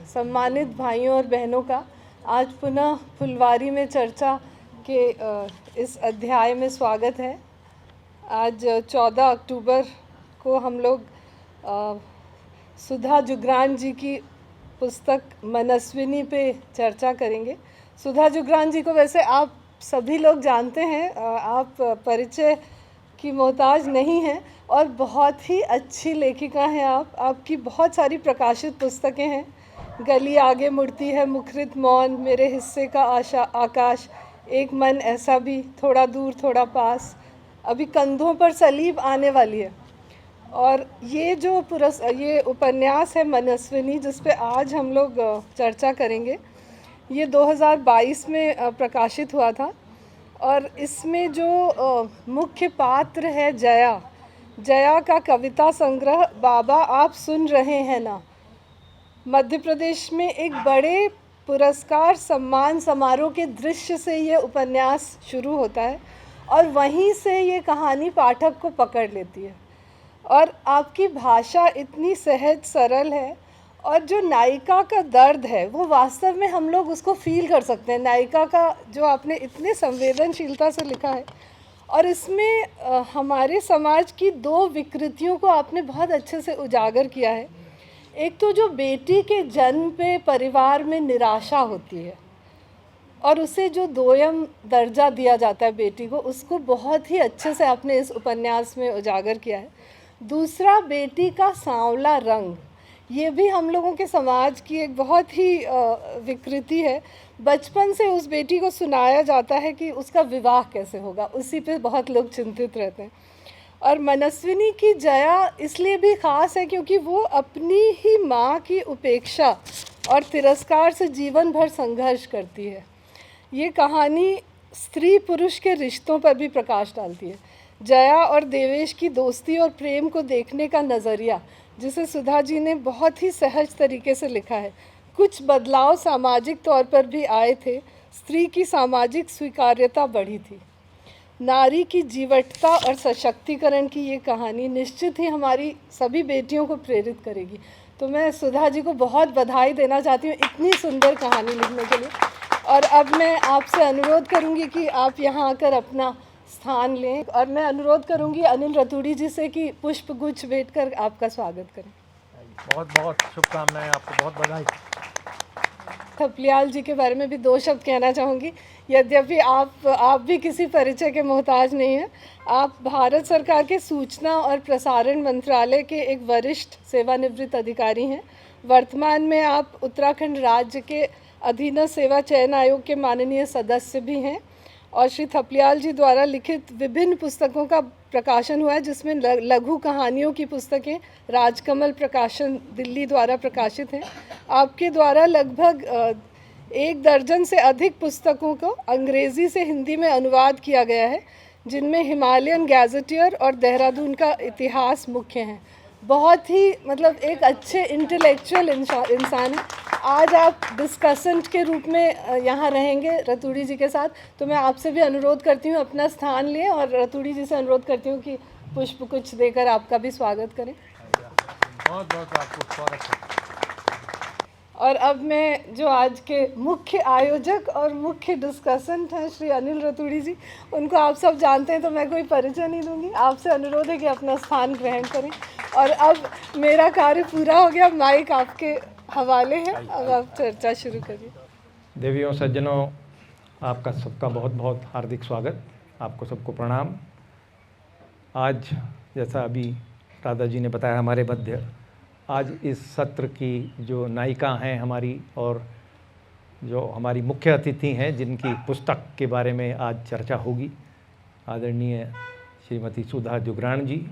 सम्मानित भाइयों और बहनों का आज पुनः फुलवारी में चर्चा के इस अध्याय में स्वागत है। आज 14 अक्टूबर को हम लोग सुधा जुगरान जी की पुस्तक मनस्विनी पे चर्चा करेंगे। सुधा जुगरान जी को वैसे आप सभी लोग जानते हैं, आप परिचय की मोहताज नहीं हैं और बहुत ही अच्छी लेखिका हैं आप। आपकी बहुत सारी प्रकाशित पुस्तकें हैं। गली आगे मुड़ती है, मुखरित मौन, मेरे हिस्से का आकाश, एक मन ऐसा भी, थोड़ा दूर थोड़ा पास, अभी कंधों पर सलीब आने वाली है। और ये जो ये उपन्यास है मनस्विनी, जिस पे आज हम लोग चर्चा करेंगे, ये 2022 में प्रकाशित हुआ था। और इसमें जो मुख्य पात्र है जया का कविता संग्रह बाबा आप सुन रहे हैं ना, मध्य प्रदेश में एक बड़े पुरस्कार सम्मान समारोह के दृश्य से ये उपन्यास शुरू होता है और वहीं से ये कहानी पाठक को पकड़ लेती है। और आपकी भाषा इतनी सहज सरल है और जो नायिका का दर्द है वो वास्तव में हम लोग उसको फील कर सकते हैं। नायिका का जो आपने इतने संवेदनशीलता से लिखा है और इसमें हमारे समाज की दो विकृतियों को आपने बहुत अच्छे से उजागर किया है। एक तो जो बेटी के जन्म पे परिवार में निराशा होती है और उसे जो दोयम दर्जा दिया जाता है बेटी को, उसको बहुत ही अच्छे से आपने इस उपन्यास में उजागर किया है। दूसरा, बेटी का सांवला रंग, ये भी हम लोगों के समाज की एक बहुत ही विकृति है। बचपन से उस बेटी को सुनाया जाता है कि उसका विवाह कैसे होगा, उसी पे बहुत लोग चिंतित रहते हैं। और मनस्विनी की जया इसलिए भी ख़ास है क्योंकि वो अपनी ही माँ की उपेक्षा और तिरस्कार से जीवन भर संघर्ष करती है। ये कहानी स्त्री पुरुष के रिश्तों पर भी प्रकाश डालती है। जया और देवेश की दोस्ती और प्रेम को देखने का नज़रिया, जिसे सुधा जी ने बहुत ही सहज तरीके से लिखा है। कुछ बदलाव सामाजिक तौर पर भी आए थे। स्त्री की सामाजिक स्वीकार्यता बढ़ी थी। नारी की जीवटता और सशक्तिकरण की ये कहानी निश्चित ही हमारी सभी बेटियों को प्रेरित करेगी। तो मैं सुधा जी को बहुत बधाई देना चाहती हूँ इतनी सुंदर कहानी लिखने के लिए। और अब मैं आपसे अनुरोध करूँगी कि आप यहाँ आकर अपना स्थान लें और मैं अनुरोध करूँगी अनिल रतूड़ी जी से कि पुष्प गुच्छ भेंट कर आपका स्वागत करें। बहुत बहुत शुभकामनाएं, आपको बहुत बधाई। थपलियाल जी के बारे में भी दो शब्द कहना चाहूँगी। यद्यपि आप भी किसी परिचय के मोहताज नहीं हैं। आप भारत सरकार के सूचना और प्रसारण मंत्रालय के एक वरिष्ठ सेवानिवृत्त अधिकारी हैं। वर्तमान में आप उत्तराखंड राज्य के अधीनस्थ सेवा चयन आयोग के माननीय सदस्य भी हैं। और श्री थपलियाल जी द्वारा लिखित विभिन्न पुस्तकों का प्रकाशन हुआ है, जिसमें लघु कहानियों की पुस्तकें राजकमल प्रकाशन दिल्ली द्वारा प्रकाशित हैं। आपके द्वारा लगभग 1 दर्जन से अधिक पुस्तकों को अंग्रेज़ी से हिंदी में अनुवाद किया गया है, जिनमें हिमालयन गैजेटियर और देहरादून का इतिहास मुख्य हैं। बहुत ही एक अच्छे इंटेलेक्चुअल इंसान हैं। आज आप डिस्कसेंट के रूप में यहाँ रहेंगे रतूड़ी जी के साथ, तो मैं आपसे भी अनुरोध करती हूँ अपना स्थान लें और रतूड़ी जी से अनुरोध करती हूँ कि पुष्प कुछ देकर आपका भी स्वागत करें। बहुत बहुत आपको स्वागत है। और अब मैं जो आज के मुख्य आयोजक और मुख्य डिस्कसेंट हैं श्री अनिल रतूड़ी जी, उनको आप सब जानते हैं तो मैं कोई परिचय नहीं दूंगी। आपसे अनुरोध है कि अपना स्थान ग्रहण करें। और अब मेरा कार्य पूरा हो गया, माइक आपके हवाले है, अब आप चर्चा शुरू करिए। देवियों सज्जनों, आपका सबका बहुत बहुत हार्दिक स्वागत, आपको सबको प्रणाम। आज जैसा अभी राधा जी ने बताया हमारे मध्य, आज इस सत्र की जो नायिका हैं हमारी और जो हमारी मुख्य अतिथि हैं, जिनकी पुस्तक के बारे में आज चर्चा होगी, आदरणीय श्रीमती सुधा जुगरान जी,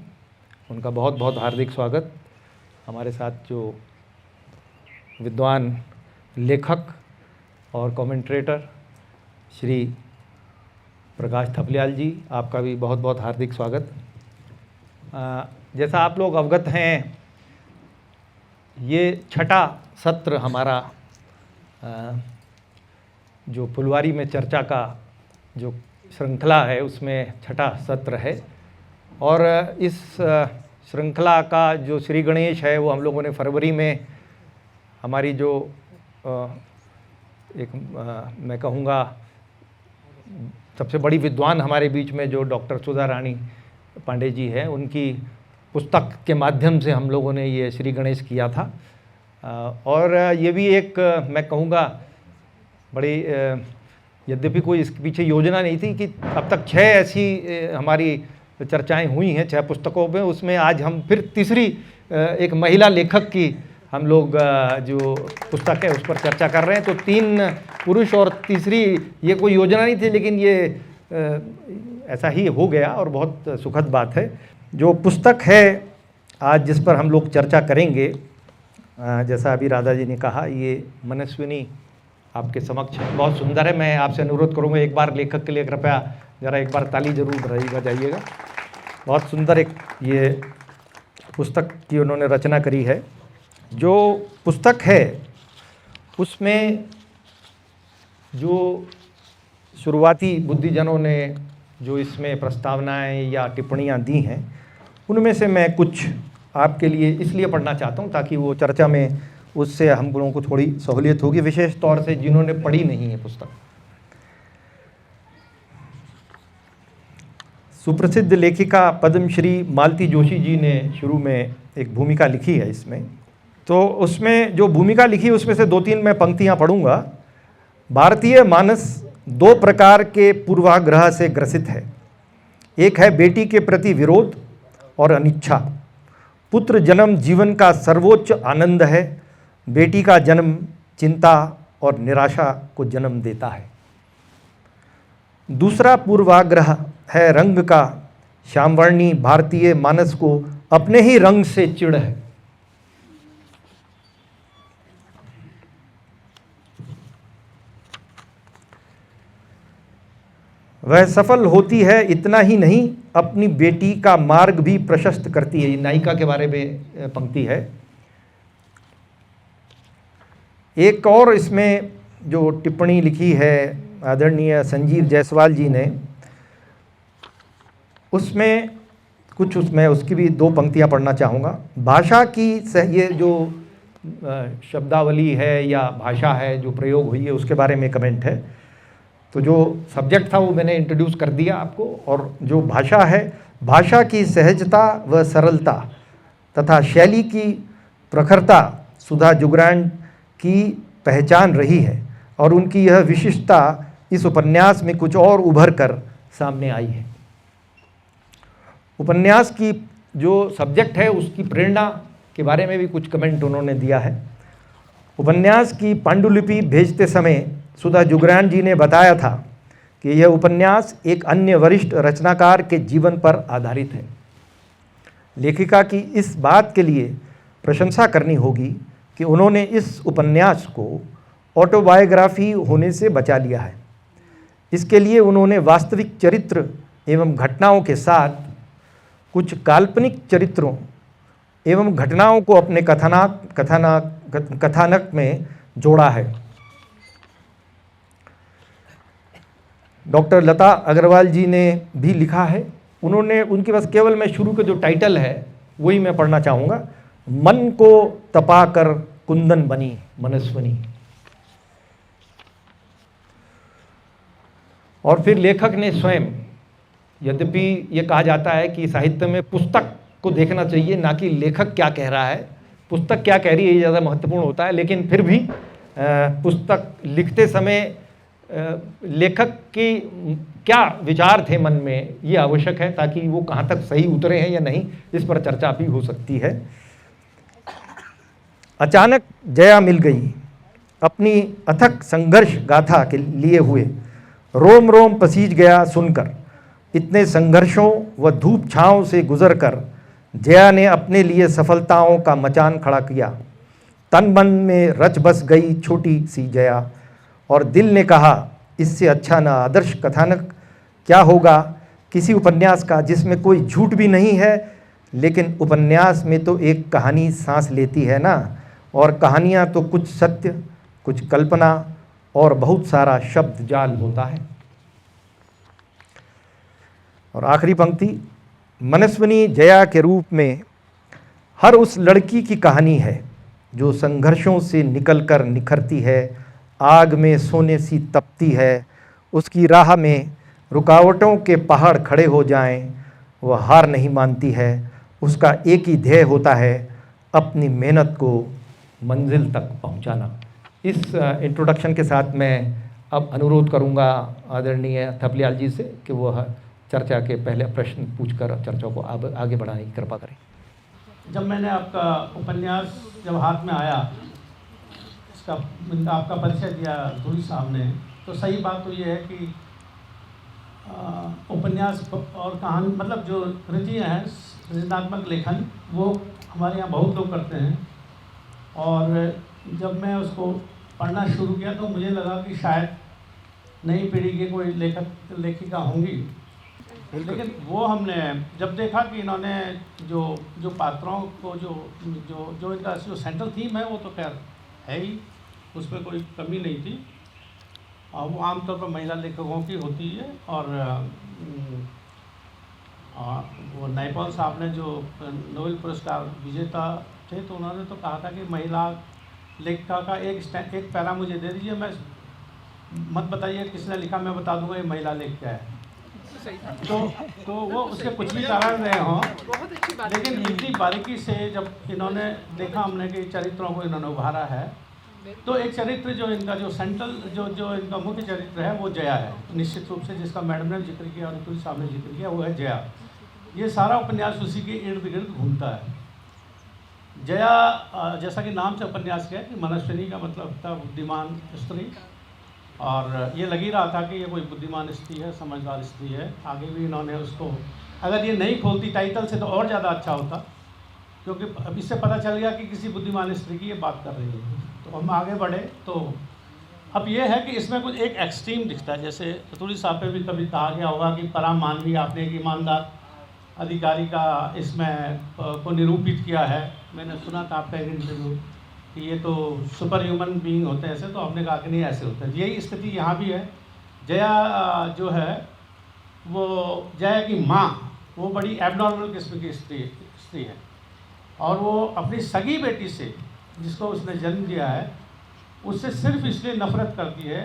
उनका बहुत बहुत हार्दिक स्वागत। हमारे साथ जो विद्वान लेखक और कमेंट्रेटर श्री प्रकाश थपलियाल जी, आपका भी बहुत बहुत हार्दिक स्वागत। जैसा आप लोग अवगत हैं, ये छठा सत्र हमारा जो फुलवारी में चर्चा का जो श्रृंखला है उसमें छठा सत्र है। और इस श्रृंखला का जो श्री गणेश है वो हम लोगों ने फरवरी में हमारी जो मैं कहूँगा सबसे बड़ी विद्वान हमारे बीच में जो डॉक्टर सुधा रानी पांडे जी हैं, उनकी पुस्तक के माध्यम से हम लोगों ने ये श्री गणेश किया था। और ये भी एक मैं कहूँगा बड़ी, यद्यपि कोई इसके पीछे योजना नहीं थी कि अब तक 6 ऐसी हमारी चर्चाएं हुई हैं 6 पुस्तकों में, उसमें आज हम फिर तीसरी एक महिला लेखक की हम लोग जो पुस्तक है उस पर चर्चा कर रहे हैं। तो 3 पुरुष और तीसरी, ये कोई योजना नहीं थी, लेकिन ये ऐसा ही हो गया और बहुत सुखद बात है। जो पुस्तक है आज जिस पर हम लोग चर्चा करेंगे, जैसा अभी राधा जी ने कहा, ये मनस्विनी आपके समक्ष है। बहुत सुंदर है। मैं आपसे अनुरोध करूँगा एक बार लेखक के लिए कृपया ज़रा एक बार ताली जरूर बजाइएगा। बहुत सुंदर एक ये पुस्तक की उन्होंने रचना करी है। जो पुस्तक है उसमें जो शुरुआती बुद्धिजनों ने जो इसमें प्रस्तावनाएं या टिप्पणियां दी हैं, उनमें से मैं कुछ आपके लिए इसलिए पढ़ना चाहता हूं ताकि वो चर्चा में उससे हम लोगों को थोड़ी सहूलियत होगी, विशेष तौर से जिन्होंने पढ़ी नहीं है पुस्तक। सुप्रसिद्ध लेखिका पद्मश्री मालती जोशी जी ने शुरू में एक भूमिका लिखी है इसमें। तो उसमें जो भूमिका लिखी उसमें से 2-3 मैं पंक्तियां पढ़ूंगा। भारतीय मानस 2 प्रकार के पूर्वाग्रह से ग्रसित है। एक है बेटी के प्रति विरोध और अनिच्छा। पुत्र जन्म जीवन का सर्वोच्च आनंद है। बेटी का जन्म चिंता और निराशा को जन्म देता है। दूसरा पूर्वाग्रह है रंग का। श्यामवर्णी भारतीय मानस को अपने ही रंग से चिढ़ है। वह सफल होती है, इतना ही नहीं अपनी बेटी का मार्ग भी प्रशस्त करती है। ये नायिका के बारे में पंक्ति है। एक और इसमें जो टिप्पणी लिखी है आदरणीय संजीव जायसवाल जी ने, उसमें कुछ उसमें उसकी भी 2 पंक्तियां पढ़ना चाहूँगा। भाषा की ये जो शब्दावली है या भाषा है जो प्रयोग हुई है उसके बारे में कमेंट है। तो जो सब्जेक्ट था वो मैंने इंट्रोड्यूस कर दिया आपको। और जो भाषा है, भाषा की सहजता व सरलता तथा शैली की प्रखरता सुधा जुगरान की पहचान रही है और उनकी यह विशिष्टता इस उपन्यास में कुछ और उभर कर सामने आई है। उपन्यास की जो सब्जेक्ट है उसकी प्रेरणा के बारे में भी कुछ कमेंट उन्होंने दिया है। उपन्यास की पांडुलिपि भेजते समय सुधा जुगरान जी ने बताया था कि यह उपन्यास एक अन्य वरिष्ठ रचनाकार के जीवन पर आधारित है। लेखिका की इस बात के लिए प्रशंसा करनी होगी कि उन्होंने इस उपन्यास को ऑटोबायोग्राफी होने से बचा लिया है। इसके लिए उन्होंने वास्तविक चरित्र एवं घटनाओं के साथ कुछ काल्पनिक चरित्रों एवं घटनाओं को अपने कथानक में जोड़ा है। डॉक्टर लता अग्रवाल जी ने भी लिखा है। उन्होंने उनके पास केवल मैं शुरू का जो टाइटल है वही मैं पढ़ना चाहूँगा। मन को तपा कर कुंदन बनी मनस्विनी। और फिर लेखक ने स्वयं, यद्यपि ये कहा जाता है कि साहित्य में पुस्तक को देखना चाहिए, ना कि लेखक क्या कह रहा है, पुस्तक क्या कह रही है ये ज़्यादा महत्वपूर्ण होता है। लेकिन फिर भी पुस्तक लिखते समय लेखक की क्या विचार थे मन में ये आवश्यक है, ताकि वो कहाँ तक सही उतरे हैं या नहीं, इस पर चर्चा भी हो सकती है। अचानक जया मिल गई। अपनी अथक संघर्ष गाथा के लिए हुए रोम रोम पसीज गया सुनकर। इतने संघर्षों व धूप छाँव से गुजरकर जया ने अपने लिए सफलताओं का मचान खड़ा किया। तन मन में रच बस गई छोटी सी जया और दिल ने कहा इससे अच्छा ना आदर्श कथानक क्या होगा किसी उपन्यास का जिसमें कोई झूठ भी नहीं है, लेकिन उपन्यास में तो एक कहानी सांस लेती है ना, और कहानियाँ तो कुछ सत्य, कुछ कल्पना और बहुत सारा शब्द जाल होता है। और आखिरी पंक्ति, मनस्विनी जया के रूप में हर उस लड़की की कहानी है जो संघर्षों से निकलकर निखरती है, आग में सोने सी तपती है, उसकी राह में रुकावटों के पहाड़ खड़े हो जाएं, वह हार नहीं मानती है। उसका एक ही ध्येय होता है, अपनी मेहनत को मंजिल तक पहुंचाना। इस इंट्रोडक्शन के साथ मैं अब अनुरोध करूंगा आदरणीय थपलियाल जी से कि वह चर्चा के पहले प्रश्न पूछकर चर्चा को आगे बढ़ाने की कृपा करें। जब मैंने आपका उपन्यास जब हाथ में आया, इसका आपका परिचय दिया धूरी साहब ने, तो सही बात तो ये है कि उपन्यास और कहानी मतलब जो कृतियाँ हैं, सृजनात्मक लेखन, वो हमारे यहाँ बहुत लोग करते हैं। और जब मैं उसको पढ़ना शुरू किया तो मुझे लगा कि शायद नई पीढ़ी के कोई लेखक लेखिका होंगी, लेकिन वो हमने जब देखा कि इन्होंने जो पात्रों को जो इनका जो सेंट्रल थीम है वो तो खैर है ही, उसमें कोई कमी नहीं थी। वो आमतौर पर महिला लेखकों की होती है। और वो नायपॉल साहब ने जो नोबेल पुरस्कार विजेता थे, तो उन्होंने तो कहा था कि महिला लेखिका का एक पैरा मुझे दे दीजिए, मैं मत बताइए किसने लिखा, मैं बता दूंगा ये महिला लेखिका है। तो वो उसके कुछ भी कारण रहे हों, लेकिन इतनी बारीकी से जब इन्होंने देखा हमने कि चरित्रों को इन्होंने उभारा है, तो एक चरित्र जो इनका जो सेंट्रल जो इनका मुख्य चरित्र है वो जया है, निश्चित रूप से, जिसका मैडम ने जिक्र किया और तुलसी साहब ने जिक्र किया, वो है जया। ये सारा उपन्यास उसी के इर्द गिर्द घूमता है। जया, जैसा कि नाम से उपन्यास क्या है कि मनस्विनी का मतलब था बुद्धिमान स्त्री, और ये लग ही रहा था कि ये कोई बुद्धिमान स्त्री है, समझदार स्त्री है। आगे भी इन्होंने उसको, अगर ये नहीं खोलती टाइटल से तो और ज़्यादा अच्छा होता, क्योंकि अब इससे पता चल गया कि किसी बुद्धिमान स्त्री की ये बात कर रही है। तो हम आगे बढ़े तो अब ये है कि इसमें कुछ एक एक्सट्रीम दिखता है, जैसे तुलसी साहब पे भी कभी कहा गया होगा कि परामानवीय आपने एक ईमानदार अधिकारी का इसमें को निरूपित किया है। मैंने सुना था आपका एक इंटरव्यू कि ये तो सुपर ह्यूमन बीइंग होते हैं ऐसे, तो आपने कहा कि नहीं ऐसे होते हैं। यही स्थिति यहाँ भी है। जया जो है वो जया की माँ वो बड़ी एबनॉर्मल किस्म की स्त्री है, और वो अपनी सगी बेटी से जिसको उसने जन्म दिया है उससे सिर्फ इसलिए नफरत करती है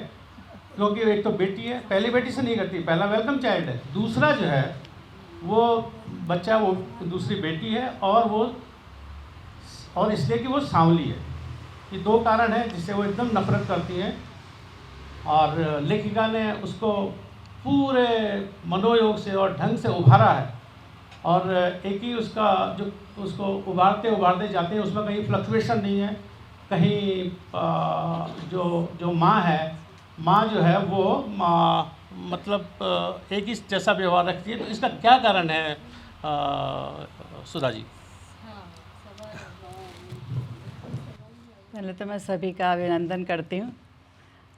क्योंकि एक तो बेटी है, पहली बेटी से नहीं करती, पहला वेलकम चाइल्ड है, दूसरा जो है वो बच्चा वो दूसरी बेटी है, और इसलिए कि वो सांवली है। ये दो कारण हैं जिससे वो एकदम नफरत करती हैं। और लेखिका ने उसको पूरे मनोयोग से और ढंग से उभारा है, और एक ही उसका जो उसको उभारते जाते हैं उसमें कहीं फ्लक्चुएशन नहीं है, कहीं जो माँ है, माँ जो है वो मतलब एक ही जैसा व्यवहार रखती है। तो इसका क्या कारण है सुधा जी? पहले तो मैं सभी का अभिनंदन करती हूँ,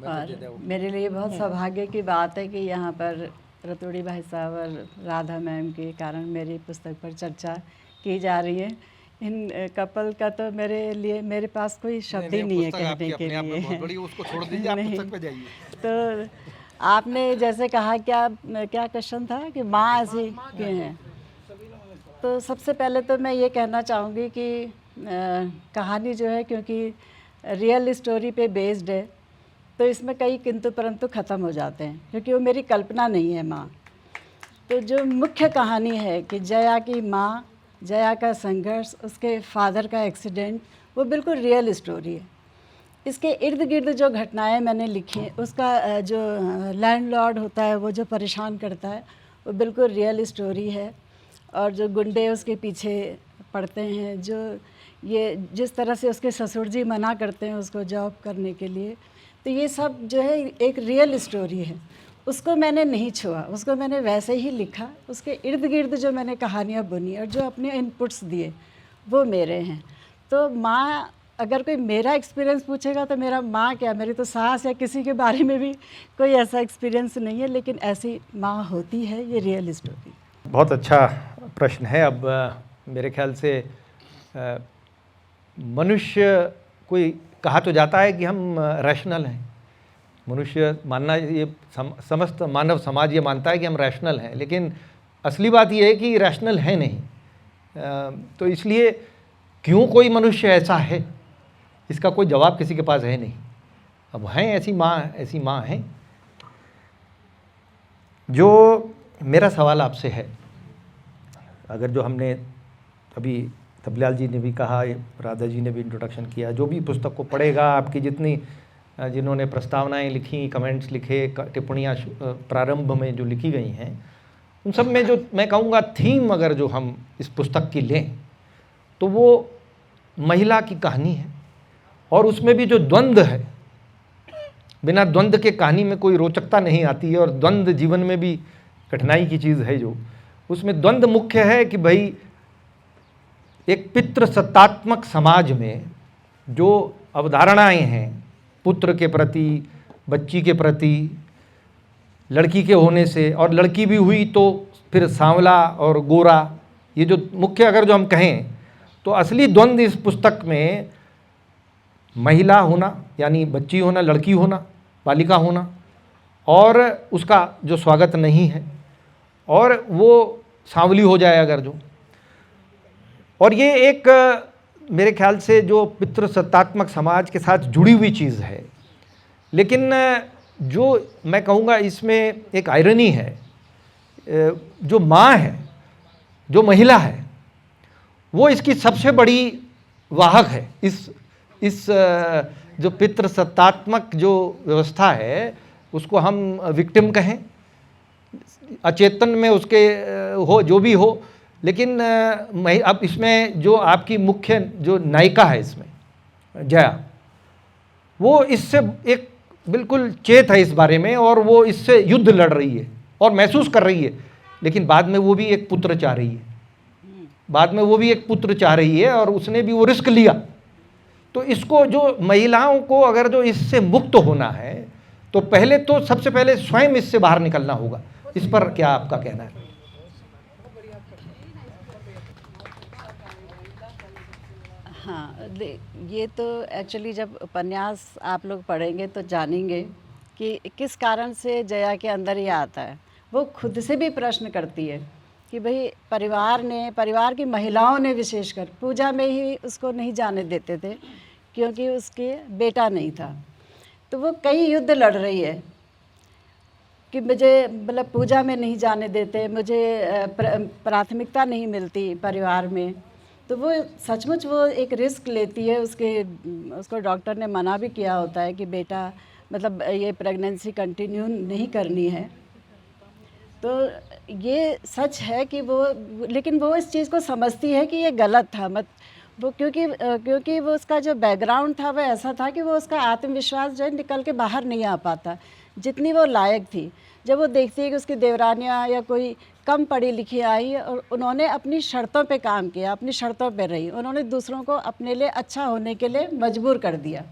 और मेरे लिए बहुत सौभाग्य की बात है कि यहाँ पर रतूड़ी भाई साहब और राधा मैम के कारण मेरी पुस्तक पर चर्चा की जा रही है। इन कपल का तो मेरे लिए मेरे पास कोई शब्द ही नहीं है कहने के लिए। उसको छोड़ दीजिए, आप पुस्तक पे जाइए। तो आपने जैसे कहा क्या क्वेश्चन था कि माँ ऐसी क्यों है, तो सबसे पहले तो मैं ये कहना चाहूँगी कि कहानी जो है क्योंकि रियल स्टोरी पे बेस्ड है, तो इसमें कई किंतु परंतु ख़त्म हो जाते हैं, क्योंकि वो मेरी कल्पना नहीं है माँ। तो जो मुख्य कहानी है कि जया की माँ, जया का संघर्ष, उसके फादर का एक्सीडेंट, वो बिल्कुल रियल स्टोरी है। इसके इर्द गिर्द जो घटनाएं मैंने लिखी हैं, उसका जो लैंडलॉर्ड होता है वो जो परेशान करता है, वो बिल्कुल रियल स्टोरी है। और जो गुंडे उसके पीछे पड़ते हैं, जो ये जिस तरह से उसके ससुर जी मना करते हैं उसको जॉब करने के लिए, तो ये सब जो है एक रियल स्टोरी है। उसको मैंने नहीं छुआ, उसको मैंने वैसे ही लिखा। उसके इर्द गिर्द जो मैंने कहानियाँ बुनी और जो अपने इनपुट्स दिए वो मेरे हैं। तो माँ, अगर कोई मेरा एक्सपीरियंस पूछेगा तो मेरा माँ क्या, मेरी तो सास या किसी के बारे में भी कोई ऐसा एक्सपीरियंस नहीं है, लेकिन ऐसी माँ होती है, ये रियल स्टोरी। बहुत अच्छा प्रश्न है। अब मेरे ख्याल से मनुष्य, कोई कहा तो जाता है कि हम रैशनल हैं, मनुष्य मानना, ये समस्त मानव समाज ये मानता है कि हम रैशनल हैं, लेकिन असली बात ये है कि रैशनल है नहीं। तो इसलिए क्यों कोई मनुष्य ऐसा है, इसका कोई जवाब किसी के पास है नहीं। अब हैं ऐसी माँ हैं। जो मेरा सवाल आपसे है, अगर जो हमने अभी थपलियाल जी ने भी कहा, राधा जी ने भी इंट्रोडक्शन किया, जो भी पुस्तक को पढ़ेगा, आपकी जिन्होंने प्रस्तावनाएं लिखी, कमेंट्स लिखे, टिप्पणियाँ प्रारंभ में जो लिखी गई हैं, उन सब में जो मैं कहूँगा थीम अगर जो हम इस पुस्तक की लें तो वो महिला की कहानी है। और उसमें भी जो द्वंद्व है, बिना द्वंद्व के कहानी में कोई रोचकता नहीं आती है, और द्वंद्व जीवन में भी कठिनाई की चीज़ है। जो उसमें द्वंद्व मुख्य है कि भाई एक पितृसत्तात्मक समाज में जो अवधारणाएं हैं पुत्र के प्रति, बच्ची के प्रति, लड़की के होने से, और लड़की भी हुई तो फिर सांवला और गोरा, ये जो मुख्य अगर जो हम कहें तो असली द्वंद्व इस पुस्तक में महिला होना, यानी बच्ची होना, लड़की होना, बालिका होना, और उसका जो स्वागत नहीं है, और वो सांवली हो जाए अगर जो। और ये एक मेरे ख्याल से जो पितृसत्तात्मक समाज के साथ जुड़ी हुई चीज़ है। लेकिन जो मैं कहूँगा इसमें एक आयरनी है, जो माँ है, जो महिला है, वो इसकी सबसे बड़ी वाहक है। इस जो पितृसत्तात्मक जो व्यवस्था है, उसको हम विक्टिम कहें, अचेतन में उसके हो जो भी हो, लेकिन अब इसमें जो आपकी मुख्य जो नायिका है इसमें, जया, वो इससे एक बिल्कुल चेत है इस बारे में, और वो इससे युद्ध लड़ रही है और महसूस कर रही है। लेकिन बाद में वो भी एक पुत्र चाह रही है, बाद में वो भी एक पुत्र चाह रही है, और उसने भी वो रिस्क लिया। तो इसको जो महिलाओं को अगर जो इससे मुक्त होना है तो पहले तो सबसे पहले स्वयं इससे बाहर निकलना होगा। इस पर क्या आपका कहना है? हाँ, ये तो एक्चुअली जब उपन्यास आप लोग पढ़ेंगे तो जानेंगे कि किस कारण से जया के अंदर ये आता है। वो खुद से भी प्रश्न करती है कि भाई परिवार की महिलाओं ने विशेषकर पूजा में ही उसको नहीं जाने देते थे, क्योंकि उसके बेटा नहीं था। तो वो कई युद्ध लड़ रही है कि मुझे मतलब पूजा में नहीं जाने देते, मुझे प्राथमिकता नहीं मिलती परिवार में। तो वो सचमुच वो एक रिस्क लेती है। उसको डॉक्टर ने मना भी किया होता है कि बेटा मतलब ये प्रेगनेंसी कंटिन्यू नहीं करनी है। तो ये सच है कि लेकिन वो इस चीज़ को समझती है कि ये गलत था, वो क्योंकि वो उसका जो बैकग्राउंड था वो ऐसा था कि वो उसका आत्मविश्वास जो है निकल के बाहर नहीं आ पाता जितनी वो लायक थी। जब वो देखती है कि उसकी देवरानियाँ या कोई कम पढ़ी लिखी आई और उन्होंने अपनी शर्तों पे काम किया, अपनी शर्तों पे रही, उन्होंने दूसरों को अपने लिए अच्छा होने के लिए मजबूर कर दिया,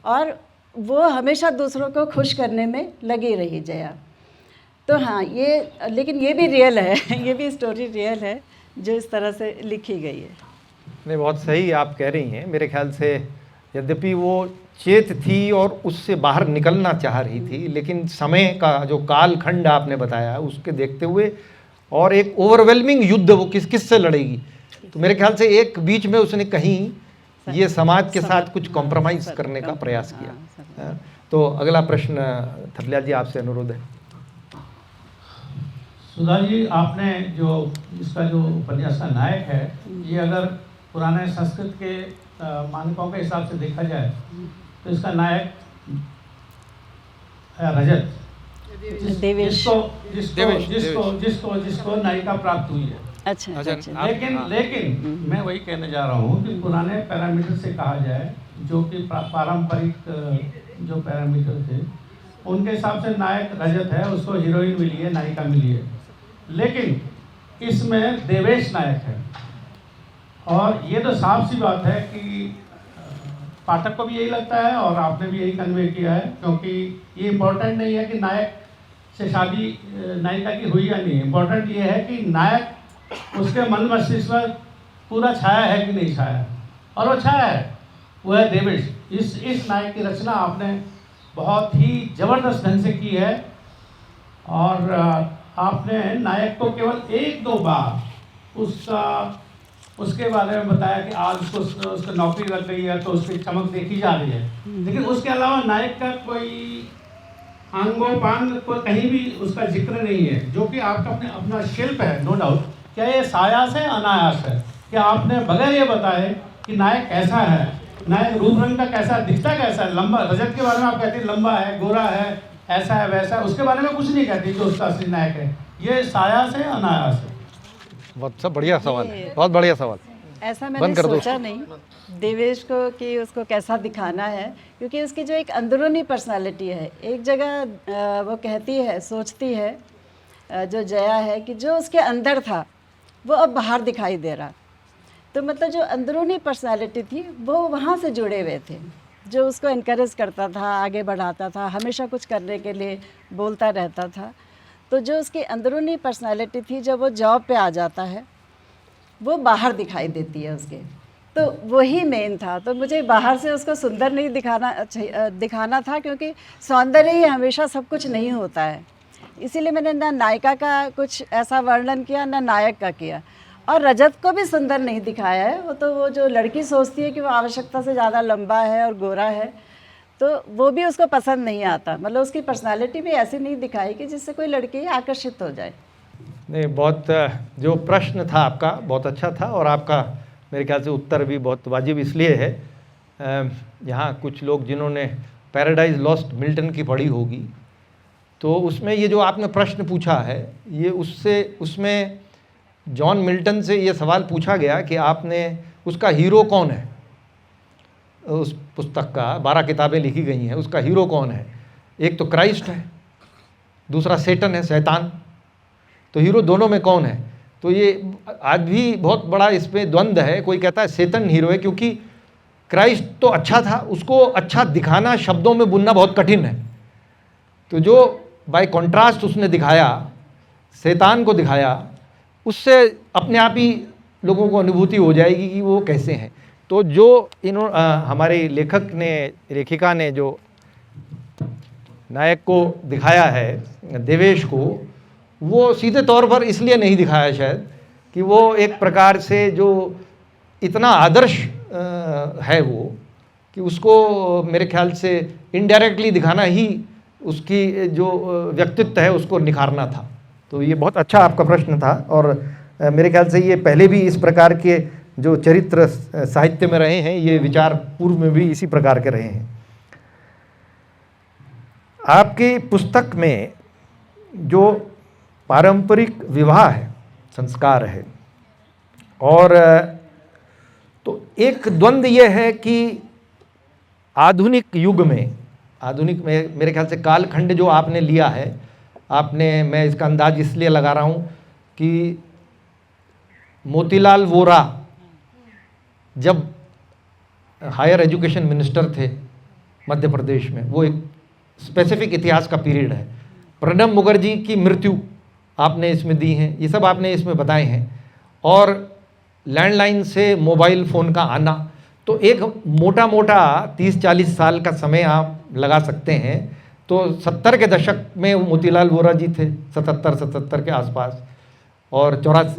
और वो हमेशा दूसरों को खुश करने में लगी रही जया। तो हाँ, लेकिन ये भी रियल है ये भी स्टोरी रियल है जो इस तरह से लिखी गई है। नहीं, बहुत सही आप कह रही हैं। मेरे ख्याल से यद्यपि वो चेत थी और उससे बाहर निकलना चाह रही थी, लेकिन समय का जो कालखंड आपने बताया उसके देखते हुए, और एक ओवरवेलमिंग युद्ध वो किस से लड़ेगी। तो मेरे ख्याल से एक बीच में उसने कहीं ये समाज के साथ कुछ कॉम्प्रोमाइज़ करने का प्रयास किया। तो अगला प्रश्न थपलियाल जी आपसे अनुरोध है। सुधा जी, आपने जो इसका जो उपन्यास का नायक है, ये अगर पुराने संस्कृत के मानकों के हिसाब से देखा जाए तो इसका नायक रजत, जिसको नायिका प्राप्त हुई है। अच्छा। लेकिन मैं वही कहने जा रहा हूँ कि पुराने पैरामीटर से कहा जाए, जो कि पारंपरिक जो पैरामीटर थे उनके हिसाब से नायक रजत है, उसको हीरोइन मिली है, नायिका मिली है। लेकिन इसमें देवेश नायक है, और ये तो साफ सी बात है कि पाठक को भी यही लगता है और आपने भी यही कन्वे किया है, क्योंकि ये इम्पोर्टेंट नहीं है कि नायक से शादी नायिका की हुई या नहीं। इम्पोर्टेंट ये है कि नायक उसके मन मस्तिष्क में पूरा छाया है कि नहीं छाया, और वो छाया है, वो है देवेश। इस नायक की रचना आपने बहुत ही ज़बरदस्त ढंग से की है, और आपने नायक को केवल 1-2 बार उसका उसके बारे में बताया कि आज उसको नौकरी लग गई है तो उसकी चमक देखी जा रही है, लेकिन उसके अलावा नायक का कोई आंगोपांग को कहीं भी उसका जिक्र नहीं है, जो कि आपका अपना शिल्प है, नो डाउट। क्या ये सायास है अनायास है? क्या आपने बगैर ये बताए कि नायक कैसा है, नायक रूप रंग का कैसा, दिखता कैसा है, लंबा, रजत के बारे में आप कहते हैं लंबा है, गोरा है, ऐसा है वैसा है, उसके बारे में कुछ नहीं कहती जो उसका असली नायक है। ये सायास है अनायास है? बहुत सब बढ़िया सवाल है, बहुत बढ़िया सवाल। ऐसा बंद मैंने कर दो सोचा नहीं देवेश को कि उसको कैसा दिखाना है, क्योंकि उसकी जो एक अंदरूनी पर्सनालिटी है, एक जगह वो कहती है, सोचती है जो जया है कि जो उसके अंदर था वो अब बाहर दिखाई दे रहा। तो मतलब जो अंदरूनी पर्सनालिटी थी वो वहाँ से जुड़े हुए थे, जो उसको इनकरेज करता था, आगे बढ़ाता था, हमेशा कुछ करने के लिए बोलता रहता था। तो जो उसकी अंदरूनी पर्सनालिटी थी, जब वो जॉब पे आ जाता है वो बाहर दिखाई देती है उसके, तो वही मेन था। तो मुझे बाहर से उसको सुंदर नहीं दिखाना था, क्योंकि सौंदर्य ही हमेशा सब कुछ नहीं होता है। इसीलिए मैंने ना नायिका का कुछ ऐसा वर्णन किया, ना नायक का किया। और रजत को भी सुंदर नहीं दिखाया है। वो जो लड़की सोचती है कि वो आवश्यकता से ज़्यादा लंबा है और गोरा है, तो वो भी उसको पसंद नहीं आता। मतलब उसकी पर्सनालिटी भी ऐसी नहीं दिखाई कि जिससे कोई लड़की आकर्षित हो जाए। नहीं, बहुत जो प्रश्न था आपका बहुत अच्छा था, और आपका मेरे ख्याल से उत्तर भी बहुत वाजिब इसलिए है। यहाँ कुछ लोग जिन्होंने पैराडाइज लॉस्ट मिल्टन की पढ़ी होगी, तो उसमें ये जो आपने प्रश्न पूछा है, ये उसमें जॉन मिल्टन से ये सवाल पूछा गया कि आपने उसका हीरो कौन है। उस पुस्तक का 12 किताबें लिखी गई हैं, उसका हीरो कौन है। एक तो क्राइस्ट है, दूसरा सेटन है, शैतान। तो हीरो दोनों में कौन है? तो ये आज भी बहुत बड़ा इसमें द्वंद्व है। कोई कहता है शैतान हीरो है, क्योंकि क्राइस्ट तो अच्छा था, उसको अच्छा दिखाना, शब्दों में बुनना बहुत कठिन है। तो जो बाय कॉन्ट्रास्ट उसने दिखाया, शैतान को दिखाया, उससे अपने आप ही लोगों को अनुभूति हो जाएगी कि वो कैसे हैं। तो जो हमारे लेखिका ने जो नायक को दिखाया है, देवेश को, वो सीधे तौर पर इसलिए नहीं दिखाया शायद कि वो एक प्रकार से जो इतना आदर्श है वो, कि उसको मेरे ख्याल से इनडायरेक्टली दिखाना ही उसकी जो व्यक्तित्व है उसको निखारना था। तो ये बहुत अच्छा आपका प्रश्न था, और मेरे ख्याल से ये पहले भी इस प्रकार के जो चरित्र साहित्य में रहे हैं, ये विचार पूर्व में भी इसी प्रकार के रहे हैं। आपकी पुस्तक में जो पारंपरिक विवाह है, संस्कार है, और तो एक द्वंद्व ये है कि आधुनिक युग में, आधुनिक में मेरे ख्याल से कालखंड जो आपने लिया है, मैं इसका अंदाज इसलिए लगा रहा हूँ कि मोतीलाल वोरा जब हायर एजुकेशन मिनिस्टर थे मध्य प्रदेश में, वो एक स्पेसिफिक इतिहास का पीरियड है। प्रणब मुखर्जी की मृत्यु आपने इसमें दी है, ये सब आपने इसमें बताए हैं, और लैंडलाइन से मोबाइल फ़ोन का आना। तो एक मोटा मोटा 30-40 साल का समय आप लगा सकते हैं। तो 70 के दशक में मोतीलाल वोरा जी थे, 77 के आसपास, और 84